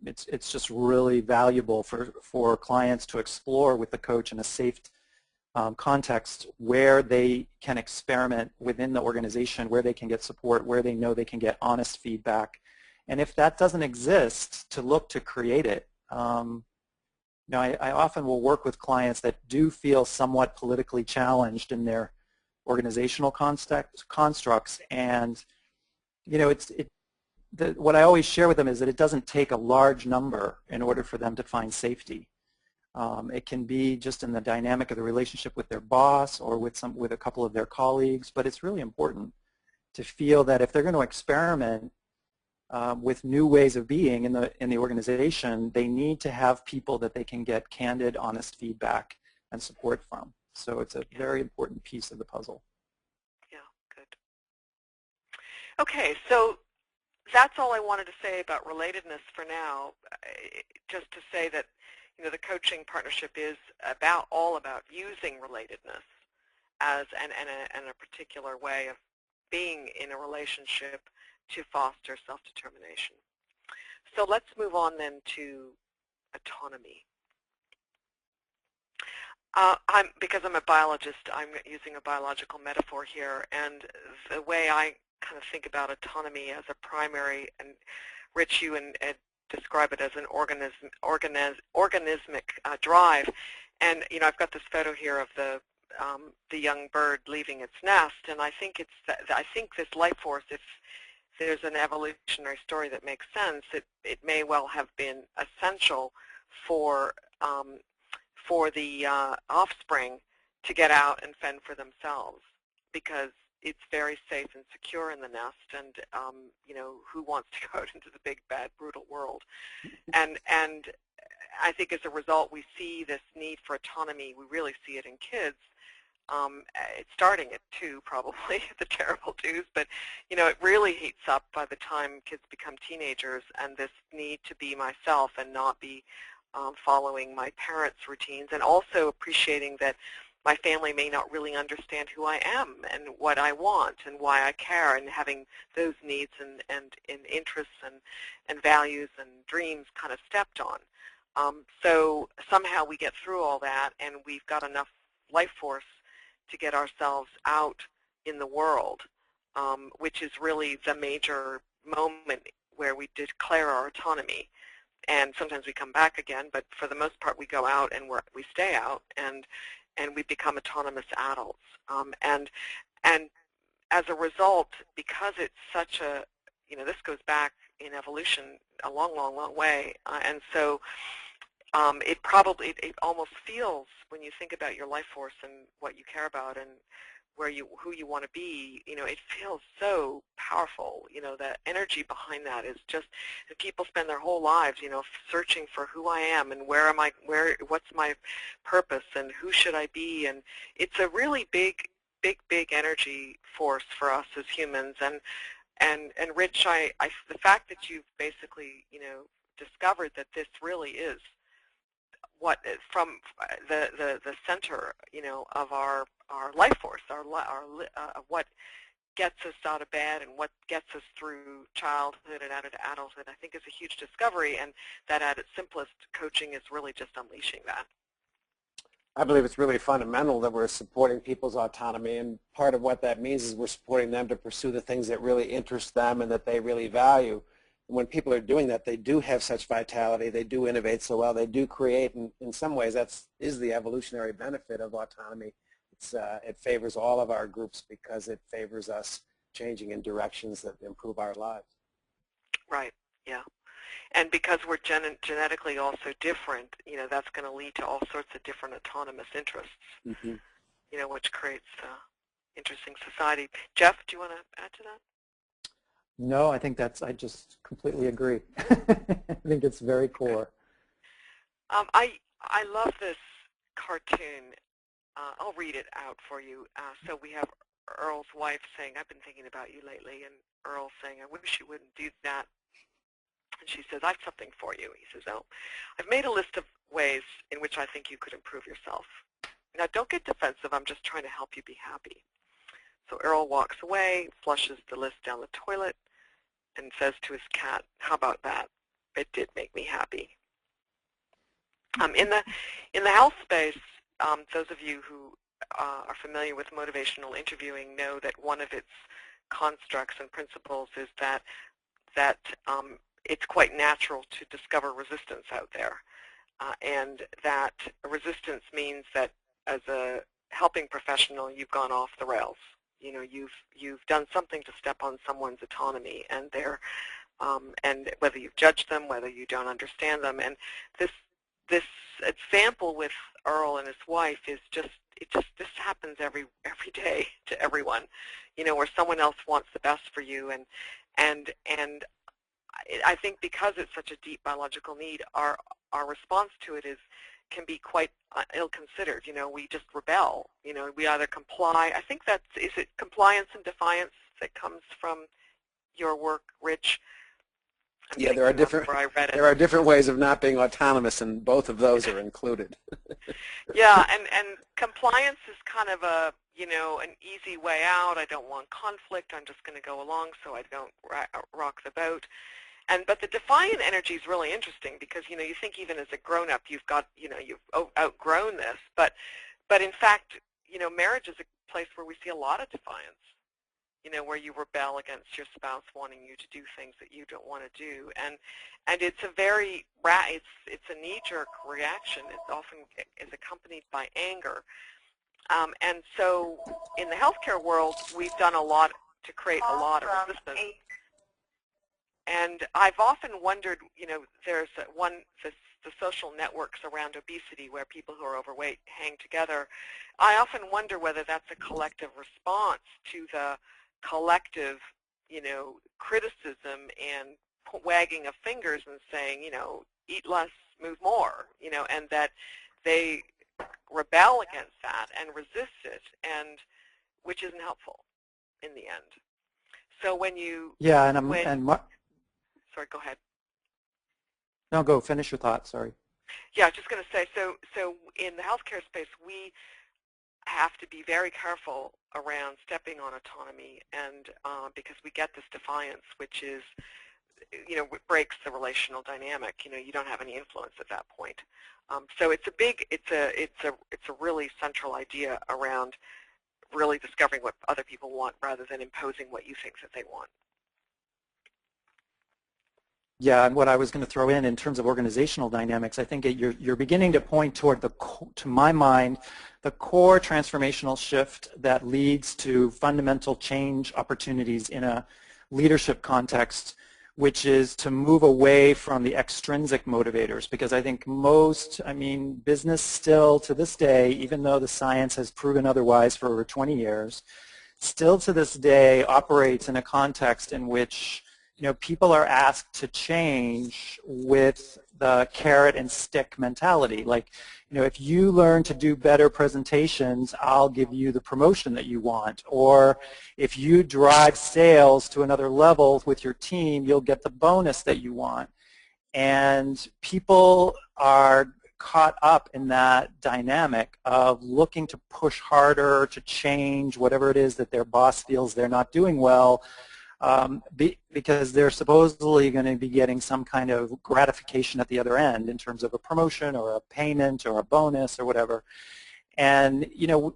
it's just really valuable for clients to explore with the coach in a safe context where they can experiment within the organization, where they can get support, where they know they can get honest feedback. And if that doesn't exist, to look to create it. I often will work with clients that do feel somewhat politically challenged in their organizational constructs, and what I always share with them is that it doesn't take a large number in order for them to find safety. It can be just in the dynamic of the relationship with their boss or with a couple of their colleagues, but it's really important to feel that if they're going to experiment with new ways of being in the organization, they need to have people that they can get candid, honest feedback and support from. So it's a very important piece of the puzzle. Yeah, good. Okay, so that's all I wanted to say about relatedness for now. Just to say that the coaching partnership is all about using relatedness as and a particular way of being in a relationship to foster self-determination. So let's move on then to autonomy. Because I'm a biologist, I'm using a biological metaphor here, and the way I kind of think about autonomy as a primary, and Rich, you and Ed describe it as an organismic drive. And I've got this photo here of the young bird leaving its nest, and I think this life force, if there's an evolutionary story that makes sense, it may well have been essential for the offspring to get out and fend for themselves, because it's very safe and secure in the nest, and who wants to go out into the big, bad, brutal world? And I think as a result, we see this need for autonomy. We really see it in kids. It's starting at 2, probably, the terrible 2s, but it really heats up by the time kids become teenagers, and this need to be myself and not be following my parents' routines, and also appreciating that my family may not really understand who I am and what I want and why I care, and having those needs and interests and values and dreams kind of stepped on. So somehow we get through all that, and we've got enough life force to get ourselves out in the world, which is really the major moment where we declare our autonomy. And sometimes we come back again, but for the most part we go out and we stay out, and we become autonomous adults. And as a result, because it's such a, this goes back in evolution a long, long, long way, and so it almost feels, when you think about your life force and what you care about and who you want to be, it feels so powerful. You know, the energy behind that is just, and people spend their whole lives, you know, searching for who I am and where am I, what's my purpose and who should I be, and it's a really big energy force for us as humans. And Rich, the fact that you've basically, you know, discovered that this really is what from the center, you know, of our life force, what gets us out of bed and what gets us through childhood and out of adulthood, I think is a huge discovery, and that at its simplest, coaching is really just unleashing that. I believe it's really fundamental that we're supporting people's autonomy, and part of what that means is we're supporting them to pursue the things that really interest them and that they really value. And when people are doing that, they do have such vitality, they do innovate so well, they do create, and in some ways that is the evolutionary benefit of autonomy. It favors all of our groups because it favors us changing in directions that improve our lives. Right, yeah. And because we're genetically also different, you know, that's going to lead to all sorts of different autonomous interests, you know, which creates interesting society. Jeff, do you want to add to that? No, I think I just completely agree. I think it's very core. I love this cartoon. I'll read it out for you. So we have Earl's wife saying, I've been thinking about you lately, and Earl saying, I wish you wouldn't do that. And she says, I have something for you. He says, oh, I've made a list of ways in which I think you could improve yourself. Now, don't get defensive. I'm just trying to help you be happy. So Earl walks away, flushes the list down the toilet, and says to his cat, how about that? It did make me happy. In the health space, those of you who are familiar with motivational interviewing know that one of its constructs and principles is that it's quite natural to discover resistance out there, and that resistance means that as a helping professional, you've gone off the rails. You know, you've done something to step on someone's autonomy, and and whether you've judged them, whether you don't understand them, and this example with Earl and his wife is this happens every day to everyone, you know, where someone else wants the best for you, and I think because it's such a deep biological need, our response to it can be quite ill-considered. You know, we just rebel. You know, we either comply. I think is it compliance and defiance that comes from your work, Rich? Yeah, there are different ways of not being autonomous, and both of those are included. Yeah, and compliance is kind of a, you know, an easy way out. I don't want conflict. I'm just going to go along so I don't rock the boat. But the defiant energy is really interesting because, you know, you think even as a grown-up you've got, you know, you've outgrown this, but in fact, you know, marriage is a place where we see a lot of defiance, you know, where you rebel against your spouse wanting you to do things that you don't want to do, and it's a very it's a knee-jerk reaction. It often is accompanied by anger, and so in the healthcare world, we've done a lot to create a lot of resistance. And I've often wondered, you know, there's the social networks around obesity where people who are overweight hang together. I often wonder whether that's a collective response to the collective, you know, criticism and wagging of fingers and saying, you know, eat less, move more, you know, and that they rebel against that and resist it, and which isn't helpful in the end. So when you sorry, go ahead. No, go finish your thought. Sorry. Yeah, I was just going to say, so in the healthcare space, we have to be very careful around stepping on autonomy, and because we get this defiance, which is, you know, breaks the relational dynamic. You know, you don't have any influence at that point. So it's a really central idea around really discovering what other people want rather than imposing what you think that they want. Yeah, and what I was going to throw in terms of organizational dynamics, I think you're beginning to point toward to my mind, the core transformational shift that leads to fundamental change opportunities in a leadership context, which is to move away from the extrinsic motivators, because I think business still to this day, even though the science has proven otherwise for over 20 years, still to this day operates in a context in which people are asked to change with the carrot and stick mentality. Like, if you learn to do better presentations, I'll give you the promotion that you want. Or if you drive sales to another level with your team, you'll get the bonus that you want. And people are caught up in that dynamic of looking to push harder, to change whatever it is that their boss feels they're not doing well, because they're supposedly going to be getting some kind of gratification at the other end in terms of a promotion or a payment or a bonus or whatever. And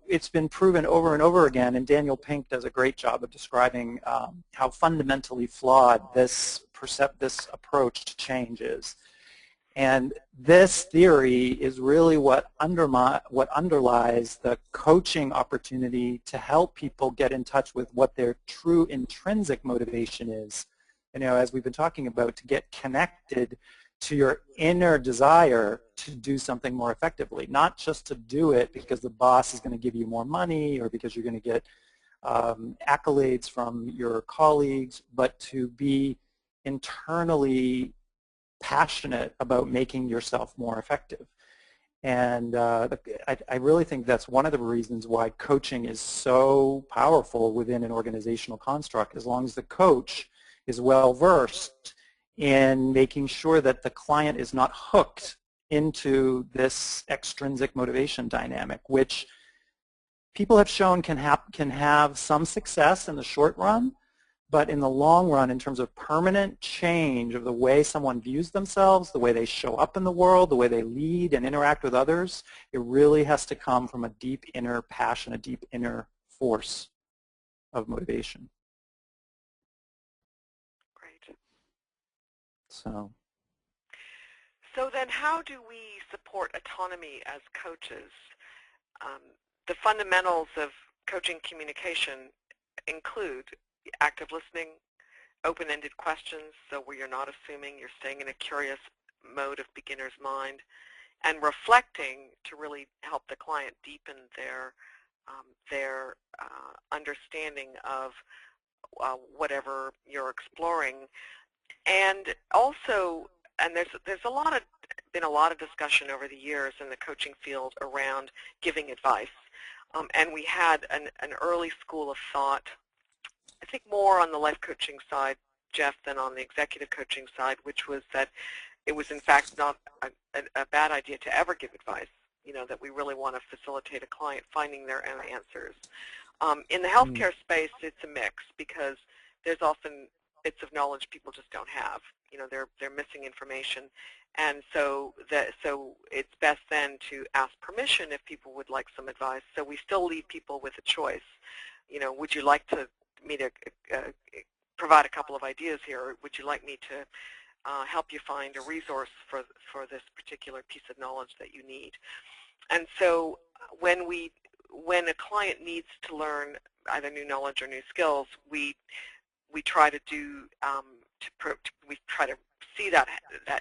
it's been proven over and over again, and Daniel Pink does a great job of describing how fundamentally flawed this approach to change is. And this theory is really what underlies the coaching opportunity to help people get in touch with what their true intrinsic motivation is. As we've been talking about, to get connected to your inner desire to do something more effectively, not just to do it because the boss is going to give you more money or because you're going to get accolades from your colleagues, but to be internally passionate about making yourself more effective. And I really think that's one of the reasons why coaching is so powerful within an organizational construct, as long as the coach is well versed in making sure that the client is not hooked into this extrinsic motivation dynamic, which people have shown can have some success in the short run, but in the long run, in terms of permanent change of the way someone views themselves, the way they show up in the world, the way they lead and interact with others, it really has to come from a deep inner passion, a deep inner force of motivation. Great. So then how do we support autonomy as coaches? The fundamentals of coaching communication include active listening, open-ended questions, so where you're not assuming, you're staying in a curious mode of beginner's mind, and reflecting to really help the client deepen their understanding of whatever you're exploring. And also, and there's been a lot of discussion over the years in the coaching field around giving advice. And we had an early school of thought, I think more on the life coaching side, Jeff, than on the executive coaching side, which was that it was in fact not a bad idea to ever give advice, that we really want to facilitate a client finding their own answers. In the healthcare space, it's a mix, because there's often bits of knowledge people just don't have. They're missing information, and so it's best then to ask permission if people would like some advice. So we still leave people with a choice. Would you like me to provide a couple of ideas here, or would you like me to help you find a resource for this particular piece of knowledge that you need? And so when a client needs to learn either new knowledge or new skills, we try to we try to see that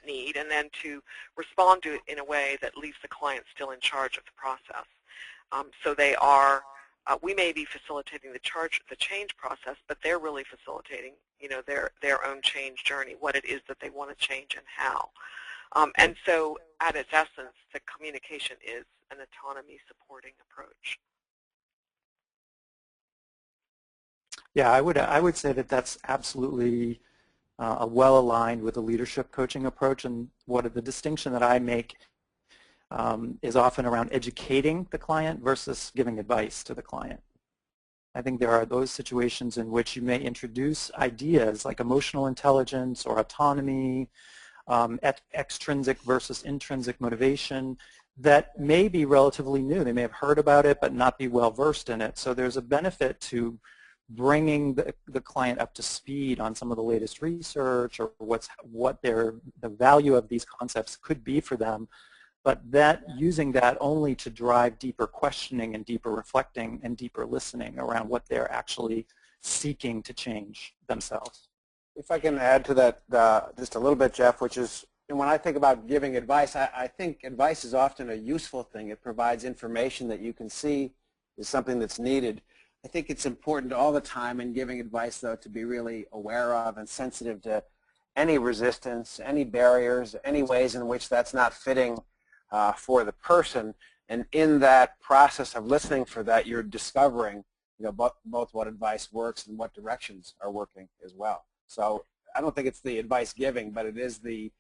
need, and then to respond to it in a way that leaves the client still in charge of the process. So they are, we may be facilitating the change process, but they're really facilitating, their own change journey, what it is that they want to change and how. And so, at its essence, the communication is an autonomy-supporting approach. yeah, I would say that that's absolutely well aligned with the leadership coaching approach, and the distinction that I make is often around educating the client versus giving advice to the client. I think there are those situations in which you may introduce ideas like emotional intelligence or autonomy, extrinsic versus intrinsic motivation, that may be relatively new. They may have heard about it but not be well versed in it. So there's a benefit to bringing the client up to speed on some of the latest research, or what the value of these concepts could be for them, but using that only to drive deeper questioning and deeper reflecting and deeper listening around what they're actually seeking to change themselves. If I can add to that just a little bit, Jeff, which is, when I think about giving advice, I think advice is often a useful thing. It provides information that you can see is something that's needed. I think it's important all the time in giving advice, though, to be really aware of and sensitive to any resistance, any barriers, any ways in which that's not fitting for the person. And in that process of listening for that, you're discovering, both what advice works and what directions are working as well. So I don't think it's the advice giving, but it is the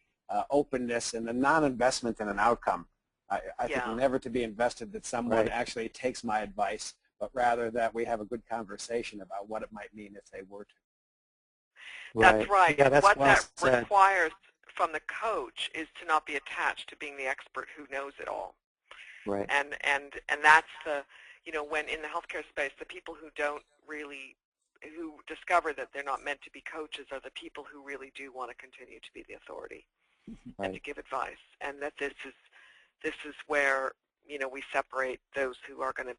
openness and the non-investment in an outcome. I think never to be invested that someone actually takes my advice, but rather that we have a good conversation about what it might mean if they were to. That's right. Yeah, that's what well that said. requires from the coach is to not be attached to being the expert who knows it all. Right. And that's the, when in the healthcare space, the people who who discover that they're not meant to be coaches are the people who really do want to continue to be the authority and to give advice. And that this is where, we separate those who are going to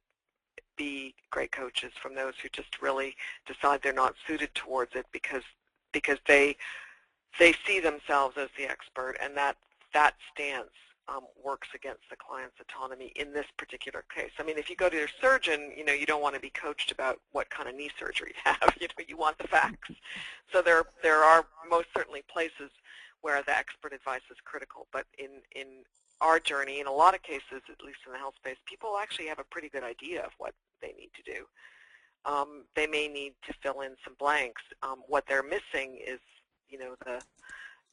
be great coaches from those who just really decide they're not suited towards it because they see themselves as the expert, and that stance works against the client's autonomy in this particular case. I mean, if you go to your surgeon, you don't want to be coached about what kind of knee surgery to have. You want the facts. So there are most certainly places where the expert advice is critical, but in our journey, in a lot of cases, at least in the health space, people actually have a pretty good idea of what they need to do. They may need to fill in some blanks. What they're missing is,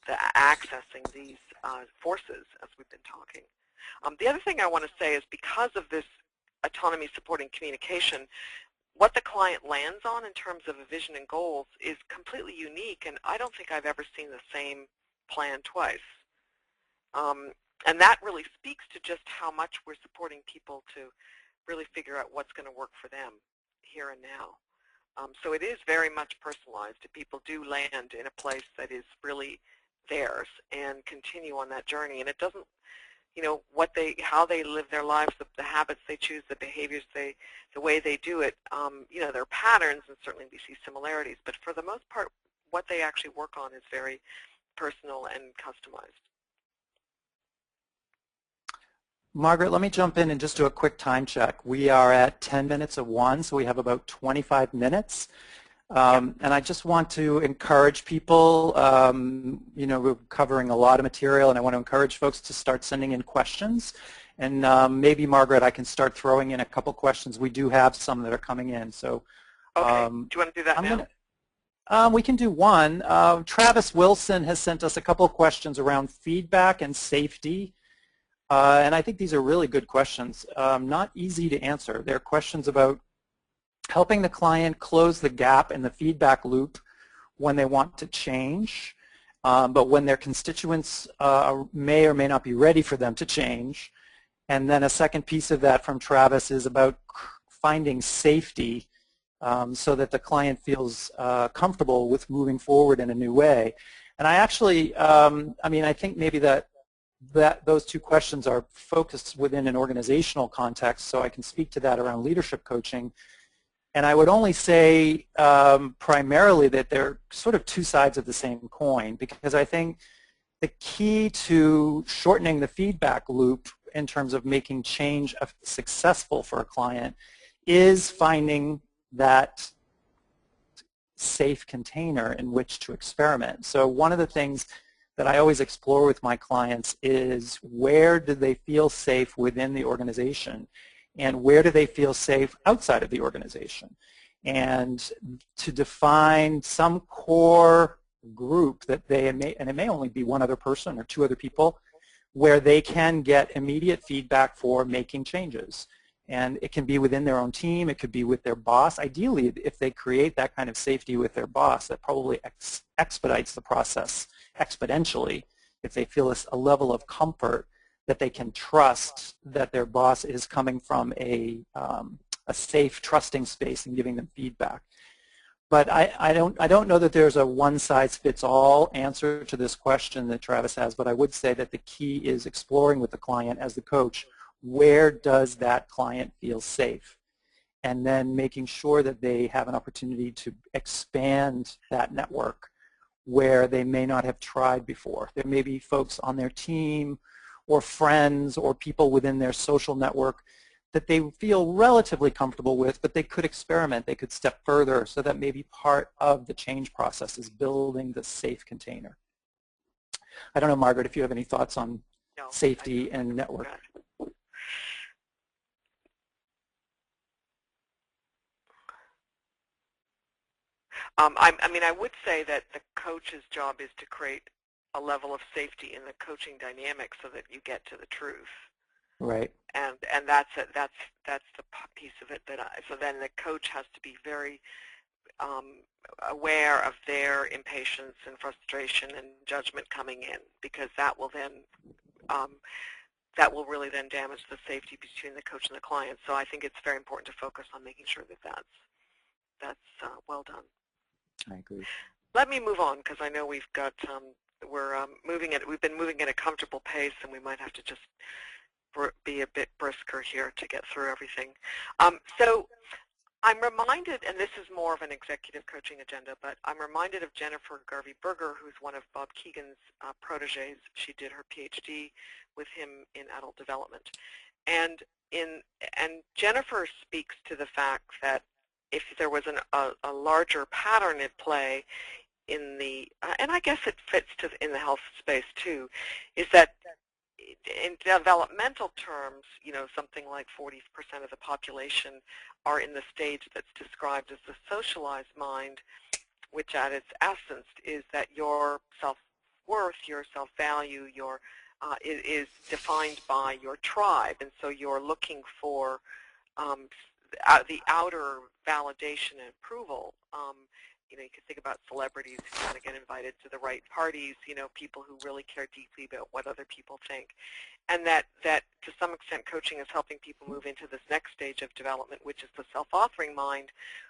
the accessing these forces, as we've been talking. The other thing I want to say is because of this autonomy supporting communication, what the client lands on in terms of a vision and goals is completely unique, and I don't think I've ever seen the same plan twice. And that really speaks to just how much we're supporting people to really figure out what's going to work for them here and now. So it is very much personalized. People do land in a place that is really theirs and continue on that journey. And it doesn't, how they live their lives, the habits they choose, the behaviors the way they do it, there are patterns, and certainly we see similarities. But for the most part, what they actually work on is very personal and customized. Margaret, let me jump in and just do a quick time check. We are at 10 minutes of 1, so we have about 25 minutes. And I just want to encourage people, we're covering a lot of material, and I want to encourage folks to start sending in questions. And maybe, Margaret, I can start throwing in a couple questions. We do have some that are coming in. So, okay. Do you want to do that now? We can do one. Travis Wilson has sent us a couple of questions around feedback and safety. And I think these are really good questions, not easy to answer. They're questions about helping the client close the gap in the feedback loop when they want to change, but when their constituents may or may not be ready for them to change. And then a second piece of that from Travis is about finding safety so that the client feels comfortable with moving forward in a new way. And I actually, I think maybe that those two questions are focused within an organizational context, so I can speak to that around leadership coaching. And I would only say primarily that they're sort of two sides of the same coin, because I think the key to shortening the feedback loop in terms of making change successful for a client is finding that safe container in which to experiment. So one of the things that I always explore with my clients is where do they feel safe within the organization, and where do they feel safe outside of the organization, and to define some core group that they may, and it may only be one other person or two other people, where they can get immediate feedback for making changes. And it can be within their own team, it could be with their boss. Ideally, if they create that kind of safety with their boss, that probably expedites the process exponentially if they feel a level of comfort that they can trust that their boss is coming from a safe, trusting space and giving them feedback. But I don't know that there's a one-size-fits-all answer to this question that Travis has, but I would say that the key is exploring with the client as the coach, where does that client feel safe? And then making sure that they have an opportunity to expand that network where they may not have tried before. There may be folks on their team or friends or people within their social network that they feel relatively comfortable with, but they could experiment, they could step further, so that maybe part of the change process is building the safe container. I don't know, Margaret, if you have any thoughts on safety and network. I mean, I would say that the coach's job is to create a level of safety in the coaching dynamic so that you get to the truth. Right. And that's it. That's the piece of it that so then the coach has to be very aware of their impatience and frustration and judgment coming in, because that will then really then damage the safety between the coach and the client. So I think it's very important to focus on making sure that that's well done. I agree. Let me move on, because I know we've got we've been moving at a comfortable pace, and we might have to just be a bit brisker here to get through everything. So I'm reminded, and this is more of an executive coaching agenda, but I'm reminded of Jennifer Garvey-Berger, who's one of Bob Keegan's proteges. She did her PhD with him in adult development. And Jennifer speaks to the fact that if there was a larger pattern at play in the, and I guess it fits in the health space too, is that in developmental terms, you know, something like 40% of the population are in the stage that's described as the socialized mind, which at its essence is that your self-worth, your self-value, your is defined by your tribe, and so you're looking for the outer validation and approval. You know, you can think about celebrities who kind of get invited to the right parties, you know, people who really care deeply about what other people think. And that to some extent coaching is helping people move into this next stage of development, which is the self-authoring mind,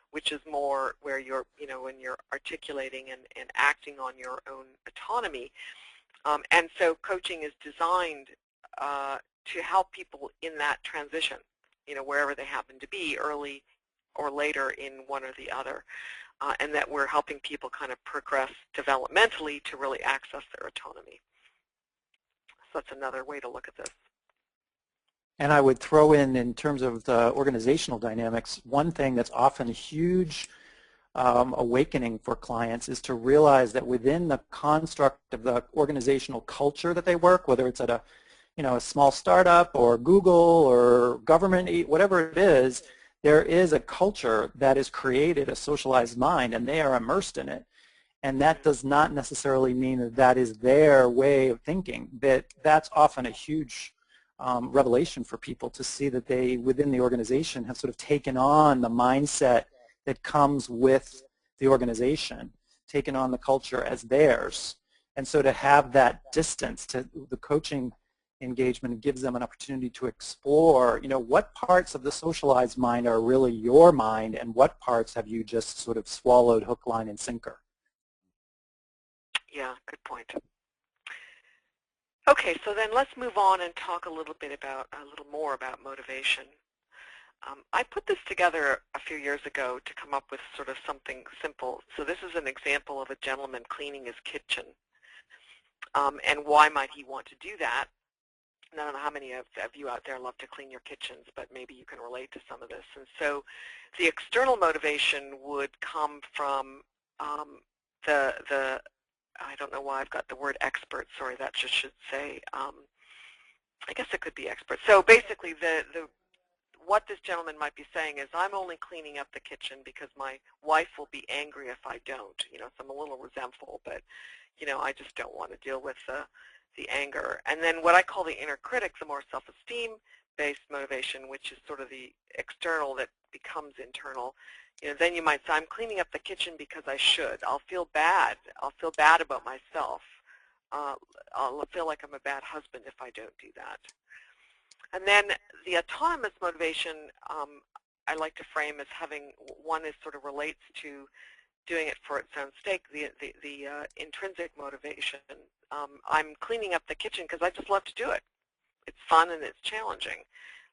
which is more where you're, you know, when you're articulating and acting on your own autonomy. And so coaching is designed to help people in that transition, you know, wherever they happen to be, early or later in one or the other. And that we're helping people kind of progress developmentally to really access their autonomy. So that's another way to look at this. And I would throw in terms of the organizational dynamics, one thing that's often a huge awakening for clients is to realize that within the construct of the organizational culture that they work, whether it's at a, you know, a small startup or Google or government, whatever it is, there is a culture that has created a socialized mind, and they are immersed in it. And that does not necessarily mean that that is their way of thinking. That's often a huge revelation for people to see that they, within the organization, have sort of taken on the mindset that comes with the organization, taken on the culture as theirs. And so to have that distance to the coaching engagement gives them an opportunity to explore, you know, what parts of the socialized mind are really your mind and what parts have you just sort of swallowed hook, line, and sinker. Yeah, good point. Okay, so then let's move on and talk a little more about motivation. I put this together a few years ago to come up with sort of something simple. So this is an example of a gentleman cleaning his kitchen. And why might he want to do that? And I don't know how many of you out there love to clean your kitchens, but maybe you can relate to some of this. And so the external motivation would come from I don't know why I've got the word expert. Sorry, that just should say, I guess it could be expert. So basically what this gentleman might be saying is, I'm only cleaning up the kitchen because my wife will be angry if I don't. You know, so I'm a little resentful, but, you know, I just don't want to deal with the anger. And then what I call the inner critic, the more self-esteem-based motivation, which is sort of the external that becomes internal. You know, then you might say, I'm cleaning up the kitchen because I should. I'll feel bad. I'll feel bad about myself. I'll feel like I'm a bad husband if I don't do that. And then the autonomous motivation, I like to frame as having, one is sort of relates to doing it for its own sake, the intrinsic motivation. I'm cleaning up the kitchen because I just love to do it. It's fun and it's challenging.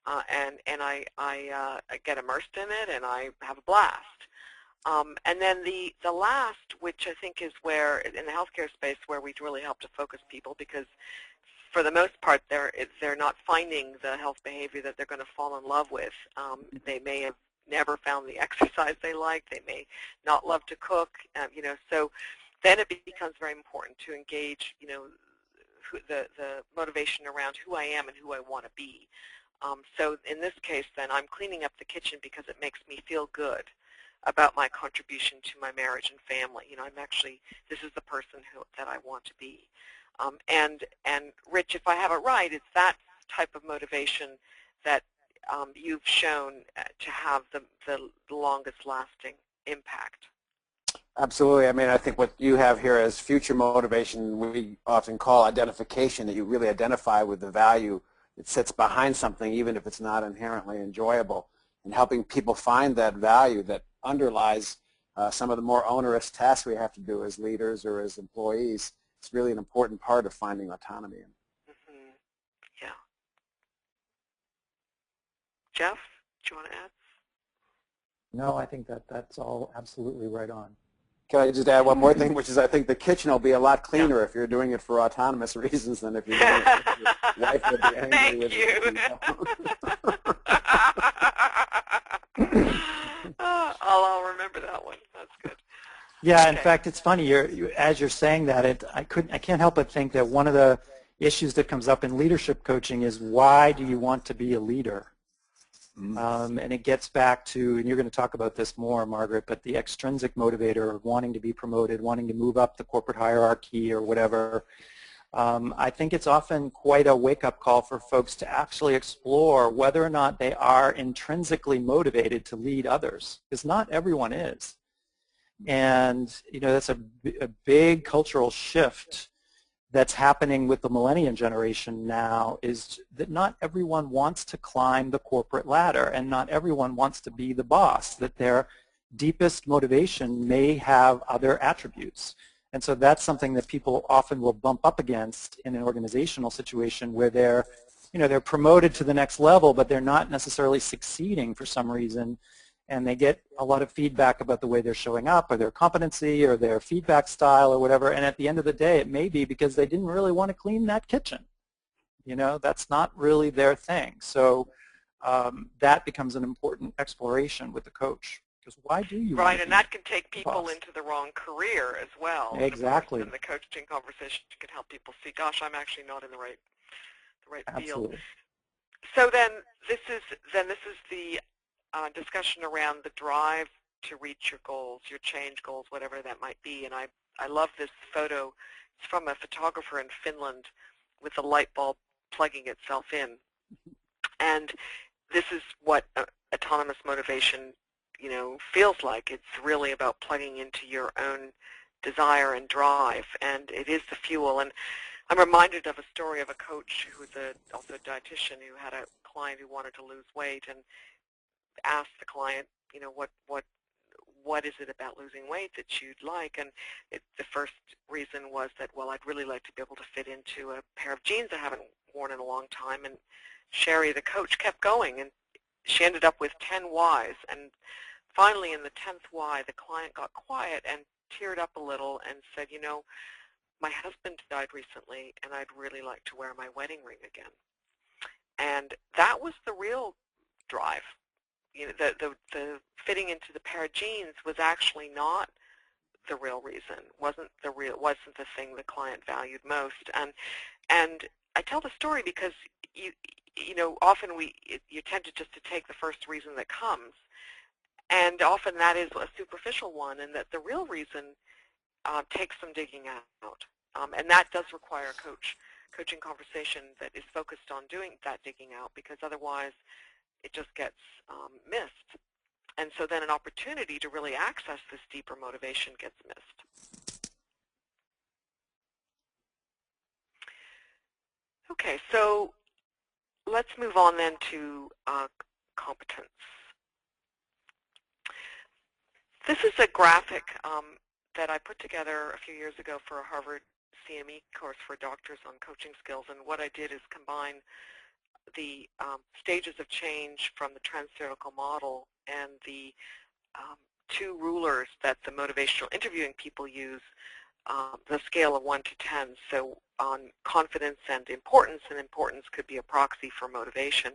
And I get immersed in it and I have a blast. And then the last, which I think is where, in the healthcare space, where we really help to focus people, because for the most part, they're not finding the health behavior that they're going to fall in love with. They may have never found the exercise they like. They may not love to cook. So then it becomes very important to engage, the motivation around who I am and who I want to be. So in this case, then, I'm cleaning up the kitchen because it makes me feel good about my contribution to my marriage and family. This is the person that I want to be. And Rich, if I have it right, it's that type of motivation that you've shown to have the longest lasting impact. Absolutely. I mean, I think what you have here as future motivation, we often call identification, that you really identify with the value that sits behind something, even if it's not inherently enjoyable, and helping people find that value that underlies some of the more onerous tasks we have to do as leaders or as employees. It's really an important part of finding autonomy. Mm-hmm. Yeah. Jeff, do you want to add? No, I think that's all absolutely right on. Can I just add one more thing, which is I think the kitchen will be a lot cleaner if you're doing it for autonomous reasons than if you're doing it for your wife will be angry with you. I'll remember that one. That's good. Yeah, okay. In fact, it's funny. As you're saying that, I can't help but think that one of the issues that comes up in leadership coaching is, why do you want to be a leader? And it gets back to, and you're going to talk about this more, Margaret, but the extrinsic motivator of wanting to be promoted, wanting to move up the corporate hierarchy or whatever. I think it's often quite a wake-up call for folks to actually explore whether or not they are intrinsically motivated to lead others, because not everyone is. And that's a big cultural shift that's happening with the millennium generation now, is that not everyone wants to climb the corporate ladder, and not everyone wants to be the boss, that their deepest motivation may have other attributes. And so that's something that people often will bump up against in an organizational situation where they're promoted to the next level, but they're not necessarily succeeding for some reason. And they get a lot of feedback about the way they're showing up, or their competency, or their feedback style, or whatever. And at the end of the day, it may be because they didn't really want to clean that kitchen. That's not really their thing. So that becomes an important exploration with the coach. Because why do you Right, want to and that can take people boss? into the wrong career as well. Exactly. And the coaching conversation can help people see, gosh, I'm actually not in the right Absolutely. field. So then this is the discussion around the drive to reach your goals, your change goals, whatever that might be. And I love this photo. It's from a photographer in Finland with a light bulb plugging itself in. And this is what autonomous motivation, feels like. It's really about plugging into your own desire and drive, and it is the fuel. And I'm reminded of a story of a coach who was also a dietitian who had a client who wanted to lose weight, and asked the client, what is it about losing weight that you'd like? And the first reason was that, well, I'd really like to be able to fit into a pair of jeans I haven't worn in a long time. And Sherry, the coach, kept going, and she ended up with 10 whys. And finally, in the 10th why, the client got quiet and teared up a little and said, my husband died recently, and I'd really like to wear my wedding ring again. And that was the real drive. The fitting into the pair of jeans was actually not the real reason. wasn't the thing the client valued most. And I tell the story because often you're tempted just to take the first reason that comes, and often that is a superficial one, and that the real reason takes some digging out. And that does require a coaching conversation that is focused on doing that digging out, because otherwise it just gets missed. And so then an opportunity to really access this deeper motivation gets missed. Okay, so let's move on then to competence. This is a graphic that I put together a few years ago for a Harvard CME course for doctors on coaching skills, and what I did is combine the stages of change from the trans-theoretical model and the two rulers that the motivational interviewing people use the scale of 1 to 10. So on confidence and importance could be a proxy for motivation.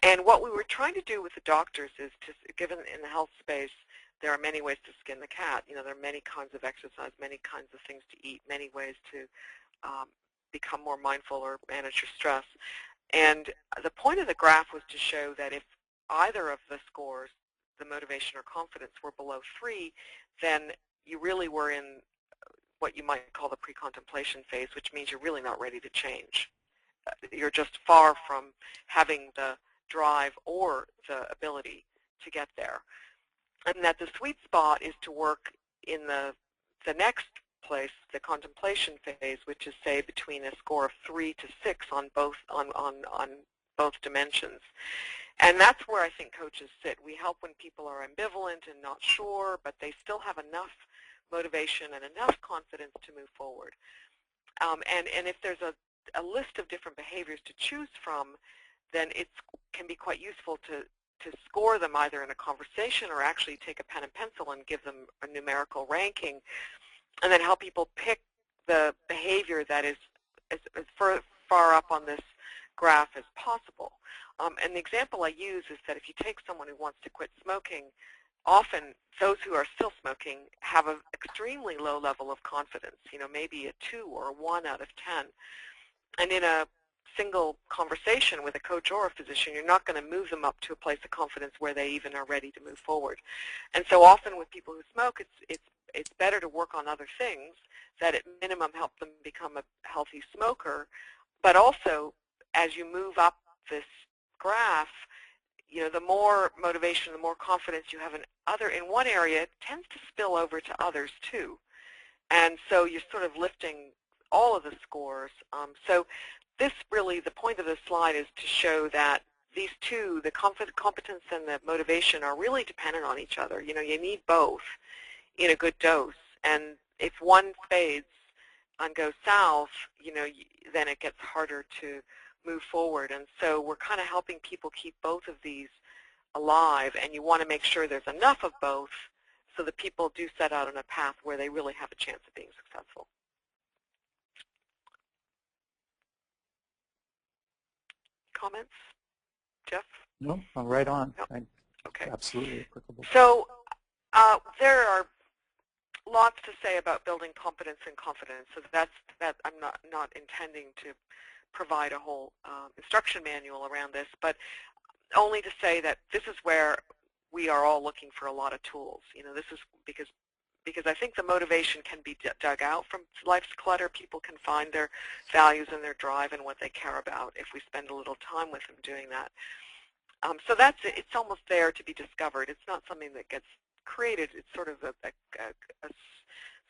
And what we were trying to do with the doctors is to, given in the health space, there are many ways to skin the cat. You know, there are many kinds of exercise, many kinds of things to eat, many ways to become more mindful or manage your stress. And the point of the graph was to show that if either of the scores, the motivation or confidence, were below 3, then you really were in what you might call the pre-contemplation phase, which means you're really not ready to change. You're just far from having the drive or the ability to get there. And that the sweet spot is to work in the next place, the contemplation phase, which is, say, between a score of 3 to 6 on both dimensions. And that's where I think coaches sit. We help when people are ambivalent and not sure, but they still have enough motivation and enough confidence to move forward. And if there's a list of different behaviors to choose from, then it can be quite useful to score them either in a conversation or actually take a pen and pencil and give them a numerical ranking, and then help people pick the behavior that is as far up on this graph as possible. And the example I use is that if you take someone who wants to quit smoking, often those who are still smoking have an extremely low level of confidence, you know, maybe a 2 or a 1 out of 10. And in a single conversation with a coach or a physician, you're not going to move them up to a place of confidence where they even are ready to move forward. And so often with people who smoke, it's better to work on other things that at minimum help them become a healthy smoker. But also, as you move up this graph, you know, the more motivation, the more confidence you have in one area, it tends to spill over to others too. And so you're sort of lifting all of the scores. So this really, the point of this slide is to show that these two, the competence and the motivation, are really dependent on each other. You know, you need both in a good dose. And if one fades and goes south, you know, then it gets harder to move forward. And so we're kind of helping people keep both of these alive, and you want to make sure there's enough of both so that people do set out on a path where they really have a chance of being successful. Comments? Jeff? No, I'm right on. No. Okay. Absolutely applicable. So there are lots to say about building competence and confidence. So that I'm not intending to provide a whole instruction manual around this, but only to say that this is where we are all looking for a lot of tools. You know, this is because I think the motivation can be dug out from life's clutter. People can find their values and their drive and what they care about if we spend a little time with them doing that. So that's it. It's almost there to be discovered. It's not something that gets created. It's sort of a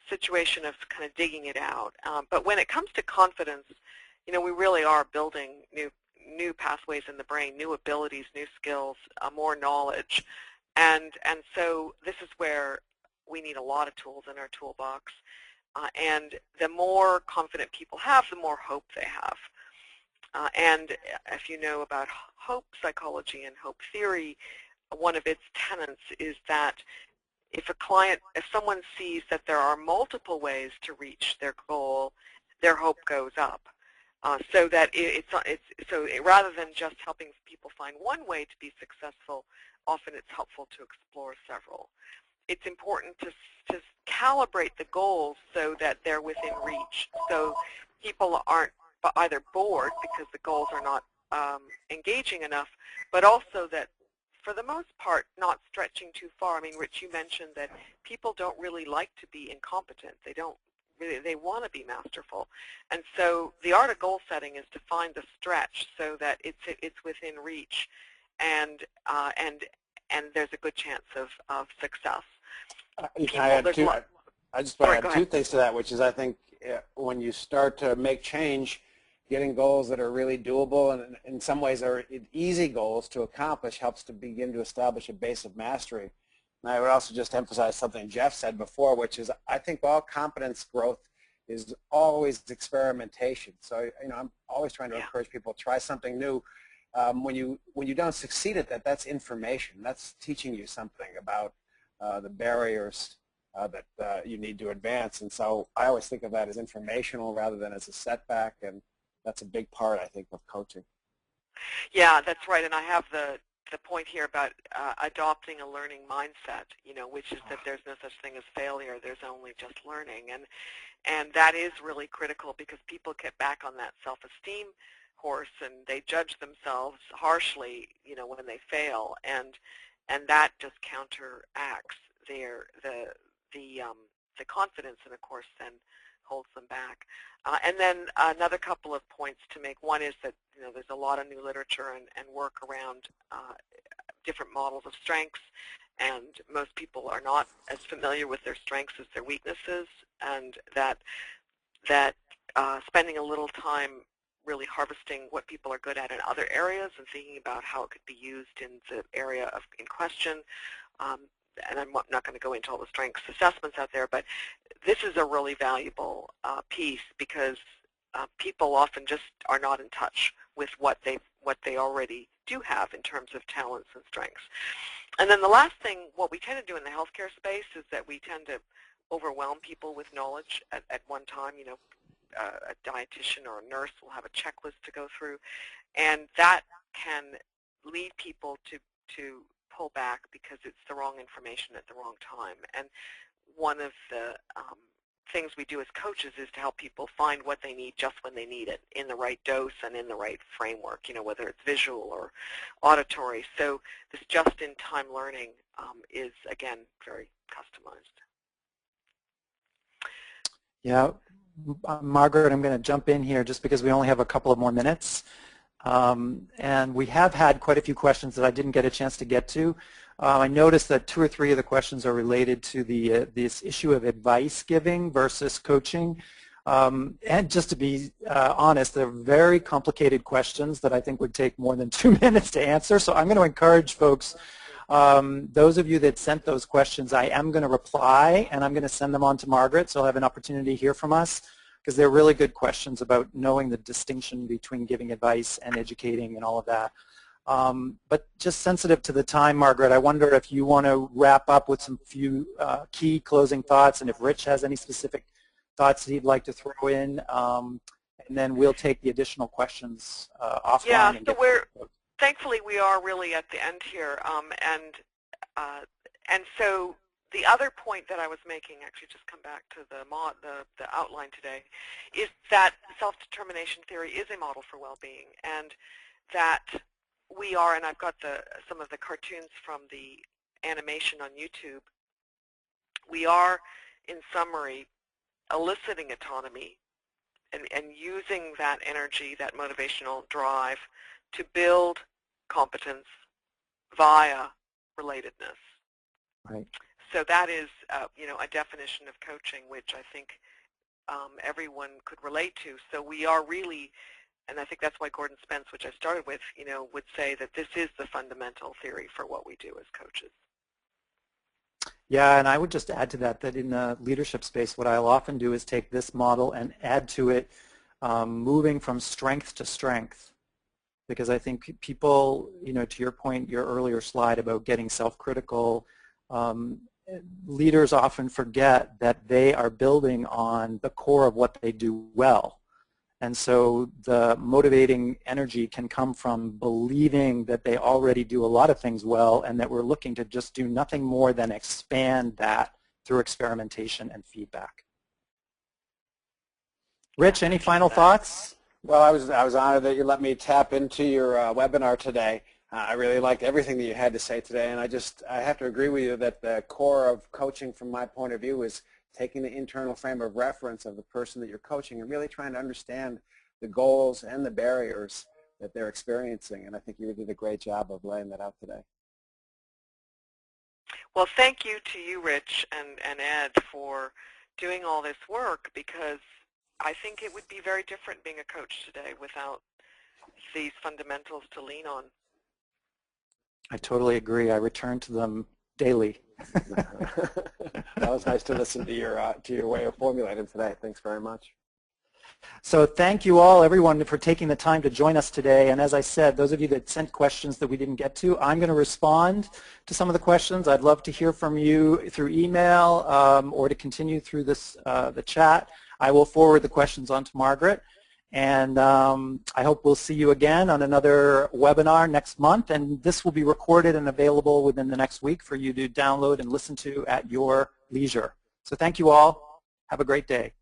situation of kind of digging it out. But when it comes to confidence, you know, we really are building new pathways in the brain, new abilities, new skills, more knowledge. And so this is where we need a lot of tools in our toolbox. And the more confident people have, the more hope they have. And if you know about hope psychology and hope theory, one of its tenets is that if someone sees that there are multiple ways to reach their goal, their hope goes up. So that rather than just helping people find one way to be successful, often it's helpful to explore several. It's important to calibrate the goals so that they're within reach, so people aren't either bored because the goals are not engaging enough, but also that for the most part not stretching too far. I mean, Rich, you mentioned that people don't really like to be incompetent. They want to be masterful. And so the art of goal setting is to find the stretch so that it's within reach, and there's a good chance of success. I just want to add two things to that, which is I think when you start to make change, getting goals that are really doable and in some ways are easy goals to accomplish helps to begin to establish a base of mastery. And I would also just emphasize something Jeff said before, which is I think all competence growth is always experimentation. So, you know, I'm always trying to encourage people to try something new. When you don't succeed at that, that's information. That's teaching you something about the barriers that you need to advance. And so I always think of that as informational rather than as a setback, and that's a big part, I think, of coaching. Yeah, that's right. And I have the point here about adopting a learning mindset, which is that there's no such thing as failure. There's only just learning. And that is really critical because people get back on that self-esteem horse and they judge themselves harshly, when they fail. And that just counteracts the confidence, and of course then holds them back. And then another couple of points to make. One is that there's a lot of new literature and work around different models of strengths, and most people are not as familiar with their strengths as their weaknesses, and that spending a little time really harvesting what people are good at in other areas and thinking about how it could be used in the area in question. And I'm not going to go into all the strengths assessments out there, but this is a really valuable piece because people often just are not in touch with what they already do have in terms of talents and strengths. And then the last thing, what we tend to do in the healthcare space is that we tend to overwhelm people with knowledge at one time. A dietitian or a nurse will have a checklist to go through, and that can lead people to pull back because it's the wrong information at the wrong time. And one of the things we do as coaches is to help people find what they need just when they need it, in the right dose and in the right framework, whether it's visual or auditory. So this just-in-time learning is, again, very customized. Yeah, Margaret, I'm going to jump in here just because we only have a couple of more minutes. And we have had quite a few questions that I didn't get a chance to get to. I noticed that 2 or 3 of the questions are related to this issue of advice giving versus coaching. And just to be honest, they're very complicated questions that I think would take more than 2 minutes to answer. So I'm going to encourage folks, those of you that sent those questions, I am going to reply, and I'm going to send them on to Margaret, so I'll have an opportunity to hear from us, because they're really good questions about knowing the distinction between giving advice and educating and all of that. But just sensitive to the time, Margaret, I wonder if you want to wrap up with some few key closing thoughts, and if Rich has any specific thoughts that he'd like to throw in, and then we'll take the additional questions offline. Yeah, so thankfully we are really at the end here, and so the other point that I was making, actually just come back to the outline today, is that self-determination theory is a model for well-being, and that we are, and I've got some of the cartoons from the animation on YouTube, we are, in summary, eliciting autonomy and using that energy, that motivational drive, to build competence via relatedness. Right. So that is, a definition of coaching, which I think everyone could relate to. So we are really, and I think that's why Gordon Spence, which I started with, would say that this is the fundamental theory for what we do as coaches. Yeah, and I would just add to that in the leadership space, what I'll often do is take this model and add to it moving from strength to strength. Because I think people, to your point, your earlier slide about getting self-critical, leaders often forget that they are building on the core of what they do well. And so the motivating energy can come from believing that they already do a lot of things well, and that we're looking to just do nothing more than expand that through experimentation and feedback. Rich, any final thoughts? Well, I was honored that you let me tap into your webinar today. I really liked everything that you had to say today, and I have to agree with you that the core of coaching from my point of view is taking the internal frame of reference of the person that you're coaching and really trying to understand the goals and the barriers that they're experiencing, and I think you did a great job of laying that out today. Well, thank you to you, Rich, and Ed, for doing all this work, because I think it would be very different being a coach today without these fundamentals to lean on. I totally agree. I return to them daily. That was nice to listen to your way of formulating today. Thanks very much. So thank you all, everyone, for taking the time to join us today. And as I said, those of you that sent questions that we didn't get to, I'm going to respond to some of the questions. I'd love to hear from you through email or to continue through this, the chat. I will forward the questions on to Margaret. And I hope we'll see you again on another webinar next month. And this will be recorded and available within the next week for you to download and listen to at your leisure. So thank you all. Have a great day.